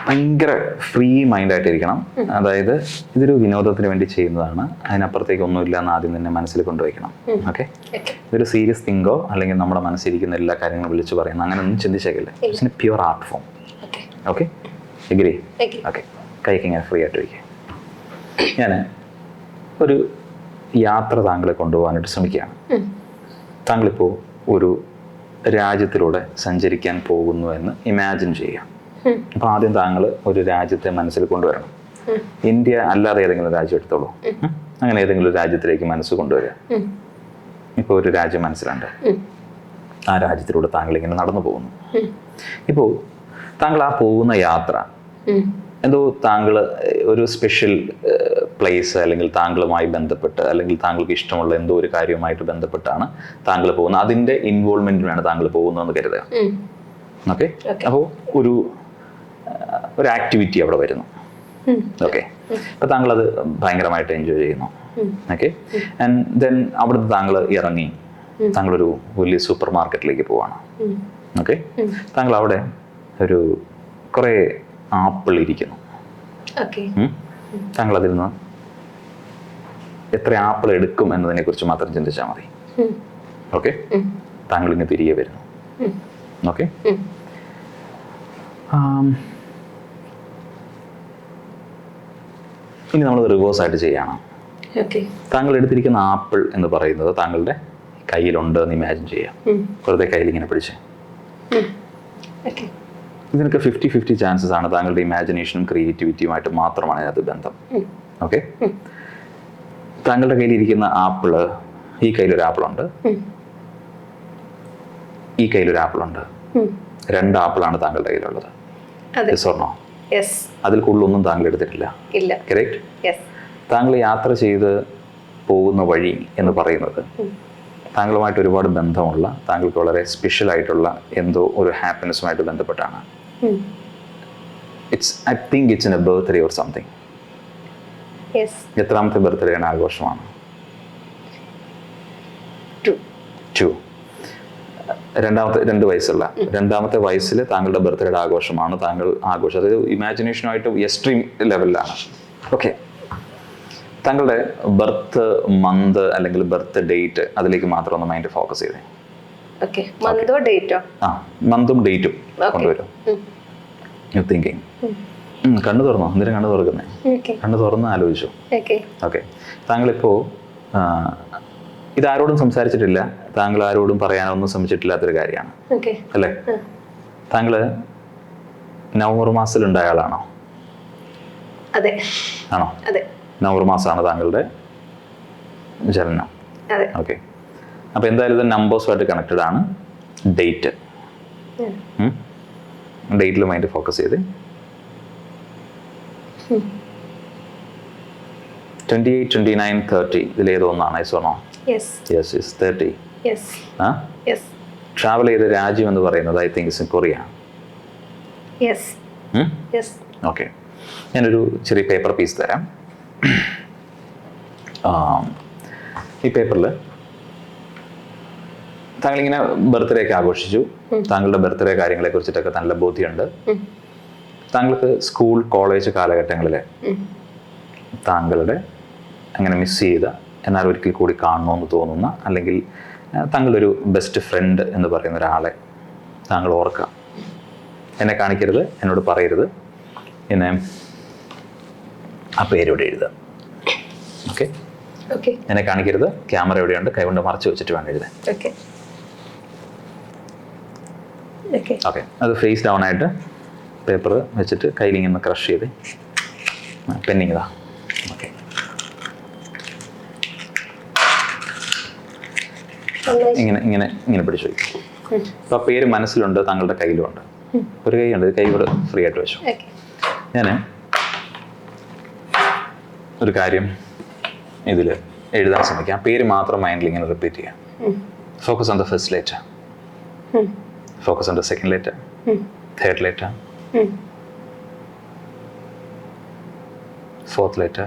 ഭയങ്കര ഫ്രീ മൈൻഡായിട്ടിരിക്കണം. അതായത് ഇതൊരു വിനോദത്തിന് വേണ്ടി ചെയ്യുന്നതാണ്, അതിനപ്പുറത്തേക്ക് ഒന്നുമില്ല എന്ന് ആദ്യം തന്നെ മനസ്സിൽ കൊണ്ടുവയ്ക്കണം. ഓക്കെ, ഇതൊരു സീരിയസ് തിങ്കോ അല്ലെങ്കിൽ നമ്മുടെ മനസ്സിലിരിക്കുന്ന എല്ലാ കാര്യങ്ങളും വിളിച്ചു പറയുന്ന അങ്ങനെ ഒന്നും ചിന്തിച്ചേക്കില്ല. It's a pure art form. Okay, agree? Okay, കൈക്ക് ഇങ്ങനെ ഫ്രീ ആയിട്ട് വയ്ക്കുക. ഞാൻ ഒരു യാത്ര താങ്കളെ കൊണ്ടുപോകാനായിട്ട് ശ്രമിക്കുകയാണ്. താങ്കളിപ്പോൾ ഒരു രാജ്യത്തിലൂടെ സഞ്ചരിക്കാൻ പോകുന്നു എന്ന് ഇമാജിൻ ചെയ്യാം. അപ്പോൾ ആദ്യം താങ്കൾ ഒരു രാജ്യത്തെ മനസ്സിൽ കൊണ്ടുവരണം. ഇന്ത്യ അല്ലാതെ ഏതെങ്കിലും രാജ്യം എടുത്തോളൂ. അങ്ങനെ ഏതെങ്കിലും രാജ്യത്തിലേക്ക് മനസ്സ് കൊണ്ടുവരിക. ഇപ്പോൾ ഒരു രാജ്യം മനസ്സിലുണ്ട്. ആ രാജ്യത്തിലൂടെ താങ്കൾ ഇങ്ങനെ നടന്നു പോകുന്നു. ഇപ്പോൾ താങ്കൾ ആ പോകുന്ന യാത്ര എന്തോ താങ്കൾ ഒരു സ്പെഷ്യൽ പ്ലേസ് അല്ലെങ്കിൽ താങ്കളുമായി ബന്ധപ്പെട്ട് അല്ലെങ്കിൽ താങ്കൾക്ക് ഇഷ്ടമുള്ള എന്തോ ഒരു കാര്യവുമായിട്ട് ബന്ധപ്പെട്ടാണ് താങ്കൾ പോകുന്നത്. അതിൻ്റെ ഇൻവോൾവ്മെന്റിനാണ് താങ്കൾ പോകുന്നതെന്ന് കരുതുക. ഓക്കെ, അപ്പോൾ ഒരു ആക്ടിവിറ്റി അവിടെ വരുന്നു. ഓക്കെ, അപ്പോൾ താങ്കൾ അത് ഭയങ്കരമായിട്ട് എൻജോയ് ചെയ്യുന്നു. ഓക്കെ, ആൻഡ് ദെൻ അവിടുന്ന് താങ്കൾ ഇറങ്ങി താങ്കളൊരു വലിയ സൂപ്പർ മാർക്കറ്റിലേക്ക് പോവാണ്. ഓക്കെ, താങ്കൾ അവിടെ ഒരു കുറേ ആപ്പിൾ ഇരിക്കുന്നു. താങ്കൾ അതിൽ നിന്ന് എത്ര ആപ്പിൾ എടുക്കും എന്നതിനെ കുറിച്ച് മാത്രം ചിന്തിച്ചാൽ മതി. ഓക്കെ, താങ്കൾ ഇങ്ങനെ തിരികെ വരുന്നു. ഓക്കെ, ഇനി നമ്മൾ റിവേഴ്സ് ആയിട്ട് ചെയ്യണം. താങ്കൾ എടുത്തിരിക്കുന്ന ആപ്പിൾ എന്ന് പറയുന്നത് താങ്കളുടെ കയ്യിലുണ്ട് എന്ന് ഇമാജിൻ ചെയ്യാം. വെറുതെ കയ്യിൽ ഇങ്ങനെ പിടിച്ച്. ഇതിനൊക്കെ 50-50 ചാൻസസ് ആണ്. താങ്കളുടെ ഇമാജിനേഷനും ക്രിയേറ്റിവിറ്റിയുമായിട്ട് മാത്രമാണ് അതിനകത്ത് ബന്ധം. ഓക്കെ, താങ്കളുടെ കയ്യിലിരിക്കുന്ന ആപ്പിള്, ഈ കയ്യിലൊരു ആപ്പിളുണ്ട്, ഈ കയ്യിലൊരു ആപ്പിളുണ്ട്. 2 ആപ്പിളാണ് താങ്കളുടെ കയ്യിലുള്ളത്. അതിൽ കൂടുതലൊന്നും താങ്കൾ എടുത്തിട്ടില്ല. കറക്റ്റ്. താങ്കൾ യാത്ര ചെയ്ത് പോകുന്ന വഴി എന്ന് പറയുന്നത് താങ്കളുമായിട്ട് ഒരുപാട് ബന്ധമുള്ള, താങ്കൾക്ക് വളരെ സ്പെഷ്യൽ ആയിട്ടുള്ള എന്തോ ഒരു ഹാപ്പിനെസ്സുമായിട്ട് ബന്ധപ്പെട്ടാണ്. I think it's A birthday or something. എത്രാമത്തെ ബർത്ത്ഡേ ആണ്, ആഘോഷമാണ്? 2. രണ്ടാമത്തെ 2 വയസ്സുള്ള 2ാമത്തെ വയസ്സിൽ താങ്കളുടെ ബർത്ത്ഡേയുടെ ആഘോഷമാണ്. താങ്കൾ ആഘോഷം, അതായത് ഇമാജിനേഷനുമായിട്ട് എക്സ്ട്രീം ലെവലിലാണ്. ഓക്കെ, താങ്കളുടെ ബർത്ത് മന്ത് അല്ലെങ്കിൽ ബർത്ത് ഡേറ്റ് അതിലേക്ക് മാത്രം ഒന്ന് മൈൻഡ് ഫോക്കസ് ചെയ്തേ. മന്തും ഡേറ്റും കൊണ്ടുവരും. U thinking. കണ്ണു തുറന്നോ? എന്തിനാ കണ്ണു തുറക്കുന്നേ? കണ്ണു തുറന്ന് ആലോചിച്ചു. ഓക്കെ, താങ്കളിപ്പോ ഇതാരോടും സംസാരിച്ചിട്ടില്ല, താങ്കൾ ആരോടും പറയാനൊന്നും ശ്രമിച്ചിട്ടില്ലാത്തൊരു കാര്യമാണ് അല്ലേ? താങ്കള് നവംബർ മാസത്തിലുണ്ടായ ആളാണോ? ആണോ? നവംബർ മാസമാണ് താങ്കളുടെ ജനനം. ഓക്കെ, അപ്പൊ എന്തായാലും ഇത് നമ്പേഴ്സുമായിട്ട് കണക്റ്റഡ് ആണ്. ഡേറ്റ്, ഡേറ്റിൽ മൈൻഡ് ഫോക്കസ് ചെയ്ത് 28, 29, 30 ഇതിലേതോ ഒന്നാണ്. ഐസോണോ? യെസ്, 30. ട്രാവൽ ചെയ്ത രാജ്യം എന്ന് പറയുന്നത് I think is Korea. Okay, ഞാനൊരു ചെറിയ പേപ്പർ പീസ് തരാം. ഈ പേപ്പറിൽ താങ്കളിങ്ങനെ ബർത്ത്ഡേ ഒക്കെ ആഘോഷിച്ചു. താങ്കളുടെ ബർത്ത്ഡേ കാര്യങ്ങളെ കുറിച്ചിട്ടൊക്കെ നല്ല ബോധ്യമുണ്ട്. താങ്കൾക്ക് സ്കൂൾ കോളേജ് കാലഘട്ടങ്ങളിൽ താങ്കളുടെ അങ്ങനെ മിസ് ചെയ്ത, എന്നാൽ ഒരിക്കൽ കൂടി കാണണമെന്ന് തോന്നുന്ന, അല്ലെങ്കിൽ താങ്കളുടെ ഒരു ബെസ്റ്റ് ഫ്രണ്ട് എന്ന് പറയുന്ന ഒരാളെ താങ്കൾ ഓർക്കുക. എന്നെ കാണിക്കരുത്, എന്നോട് പറയരുത്, എന്നെ ആ പേരോടെ എഴുതുക. ഓക്കെ, എന്നെ കാണിക്കരുത്, ക്യാമറ എവിടെയുണ്ട്, കൈകൊണ്ട് മറച്ചു വെച്ചിട്ട് വേണം എഴുതാൻ. ഓക്കെ, അത് ഫേസ് ഡൗൺ ആയിട്ട് പേപ്പർ വെച്ചിട്ട് കയ്യിലിങ്ങനെ ക്രഷ് ചെയ്ത് പെന്നിങ് ഇതാ. ഓക്കെ, ഇങ്ങനെ ഇങ്ങനെ ഇങ്ങനെ പിടിച്ചു വയ്ക്കും. അപ്പോൾ ആ പേര് മനസ്സിലുണ്ട്, താങ്കളുടെ കയ്യിലുണ്ട്. ഒരു കൈയുണ്ട്, കൈ ഇവിടെ ഫ്രീ ആയിട്ട് വെച്ചു. ഞാൻ ഒരു കാര്യം ഇതിൽ എഴുതാൻ ശ്രമിക്കാം. ആ പേര് മാത്രം മൈൻഡിൽ ഇങ്ങനെ റിപ്പീറ്റ് ചെയ്യാം. Focus on the first letter, focus on the second letter, third letter, fourth letter.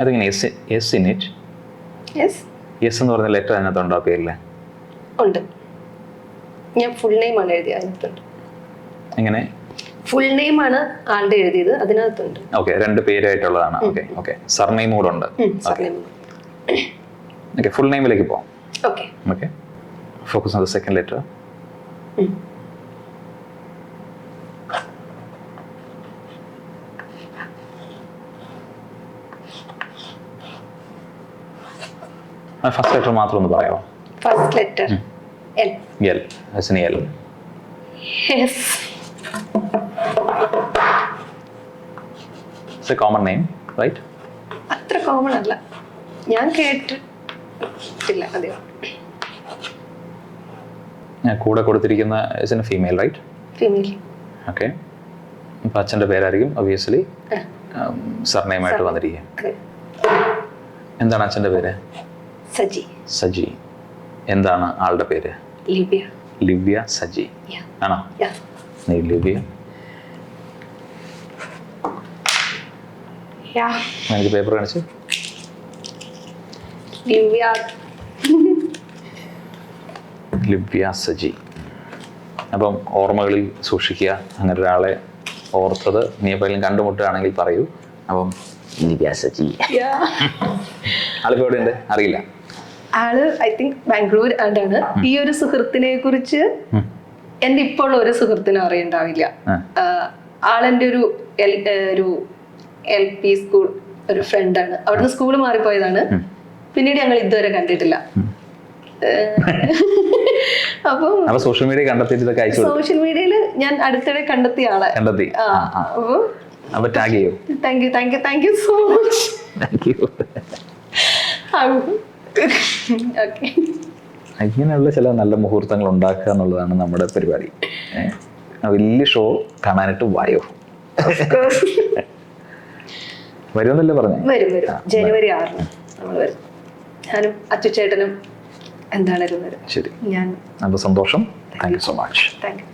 അതിങ്ങനെ എസ് ഇൻ ഇറ്റ്. എസ് എന്ന് പറഞ്ഞ ലെറ്റർ അതിനകത്തുണ്ടോ ആ പേരിൽ? ഉണ്ട്. ഞാൻ ഫുൾ നെയിം ആണ് എഴുതിയത് അതിനകത്തുണ്ട്. എങ്ങനെ? ഫുൾ നെയിം ആണ് ആളുടെ എഴുതിയത്, അതിനകത്തുണ്ട്. ഓക്കെ, 2 പേരായിട്ടുള്ളതാണ്. ഓക്കെ, ഓക്കെ, സർനെയിം കൂടെ ഉണ്ട്. ഓക്കെ, ഫുൾ നെയിമിലേക്ക് പോവാം. Okay, okay, focus on the second letter. First letter മാത്രം ഒന്ന് പറയാമോ? First letter L. L. as in L. Yes. It's a common name, right? അത്ര കോമൺ അല്ല, ഞാൻ കേട്ടിട്ടില്ല അധികം. ഞാൻ കൂടെ കൊടുത്തിരിക്കുന്ന is in a female, right? Female. Okay. അപ്പം അച്ഛൻ്റെ പേരായിരിക്കും ഒബിയസ്ലി സർനെയിമായിട്ട് വന്നിരിക്കുക. എന്താണ് അച്ഛൻ്റെ പേര്? സജി. സജി. എന്താണ് ആളുടെ പേര്? ലിവ്യ. ലിവ്യ സജി. ആണോ? നീ ലിവ്യ. എനിക്ക് പേപ്പർ കാണിച്ചു. ലിവ്യ. ലിവ്യ സജി. അപ്പം ഓർമ്മകളിൽ സൂക്ഷിക്കുക. അങ്ങനെ ഒരാളെ ഓർത്തത് നീ എപ്പോഴും കണ്ടുമുട്ടുകയാണെങ്കിൽ പറയൂ. അപ്പം ലിവ്യ സജി. ആളിപ്പോൾ എവിടെ ഉണ്ട് അറിയില്ല. ആള് ഐ തിങ്ക് ബാംഗ്ലൂർ ആണ്. ഈ ഒരു സുഹൃത്തിനെ കുറിച്ച് എന്റെ ഇപ്പോൾ ഒരു സുഹൃത്തിനും അറിയണ്ടാവില്ല. ആളെന്റെ ഒരു LP സ്കൂൾ ഒരു ഫ്രണ്ടാണ്. അവിടുന്ന് സ്കൂൾ മാറിപ്പോയതാണ്. പിന്നീട് ഞങ്ങൾ ഇതുവരെ കണ്ടിട്ടില്ല. അപ്പൊ സോഷ്യൽ മീഡിയ കണ്ടെത്തി സോഷ്യൽ മീഡിയയിൽ ഞാൻ അടുത്തിടെ കണ്ടെത്തിയ ആളെ കണ്ടെത്തി. അപ്പൊ ടാഗ് ചെയ്യൂ. Thank you so much. ഇങ്ങനെയുള്ള ചില നല്ല മുഹൂർത്തങ്ങൾ ഉണ്ടാക്കുക എന്നുള്ളതാണ് നമ്മുടെ പരിപാടി. വലിയ ഷോ കാണാനായിട്ട് വായോ. വരുമെന്നല്ലേ പറഞ്ഞു? വരും. ജനുവരി 6 നമ്മൾ വരും. ഞാനും അച്ചുചേട്ടനും എന്താണേലും വരും. ശരി. ഞാൻ അപ്പൊ സന്തോഷം. Thank you so much. Thank you.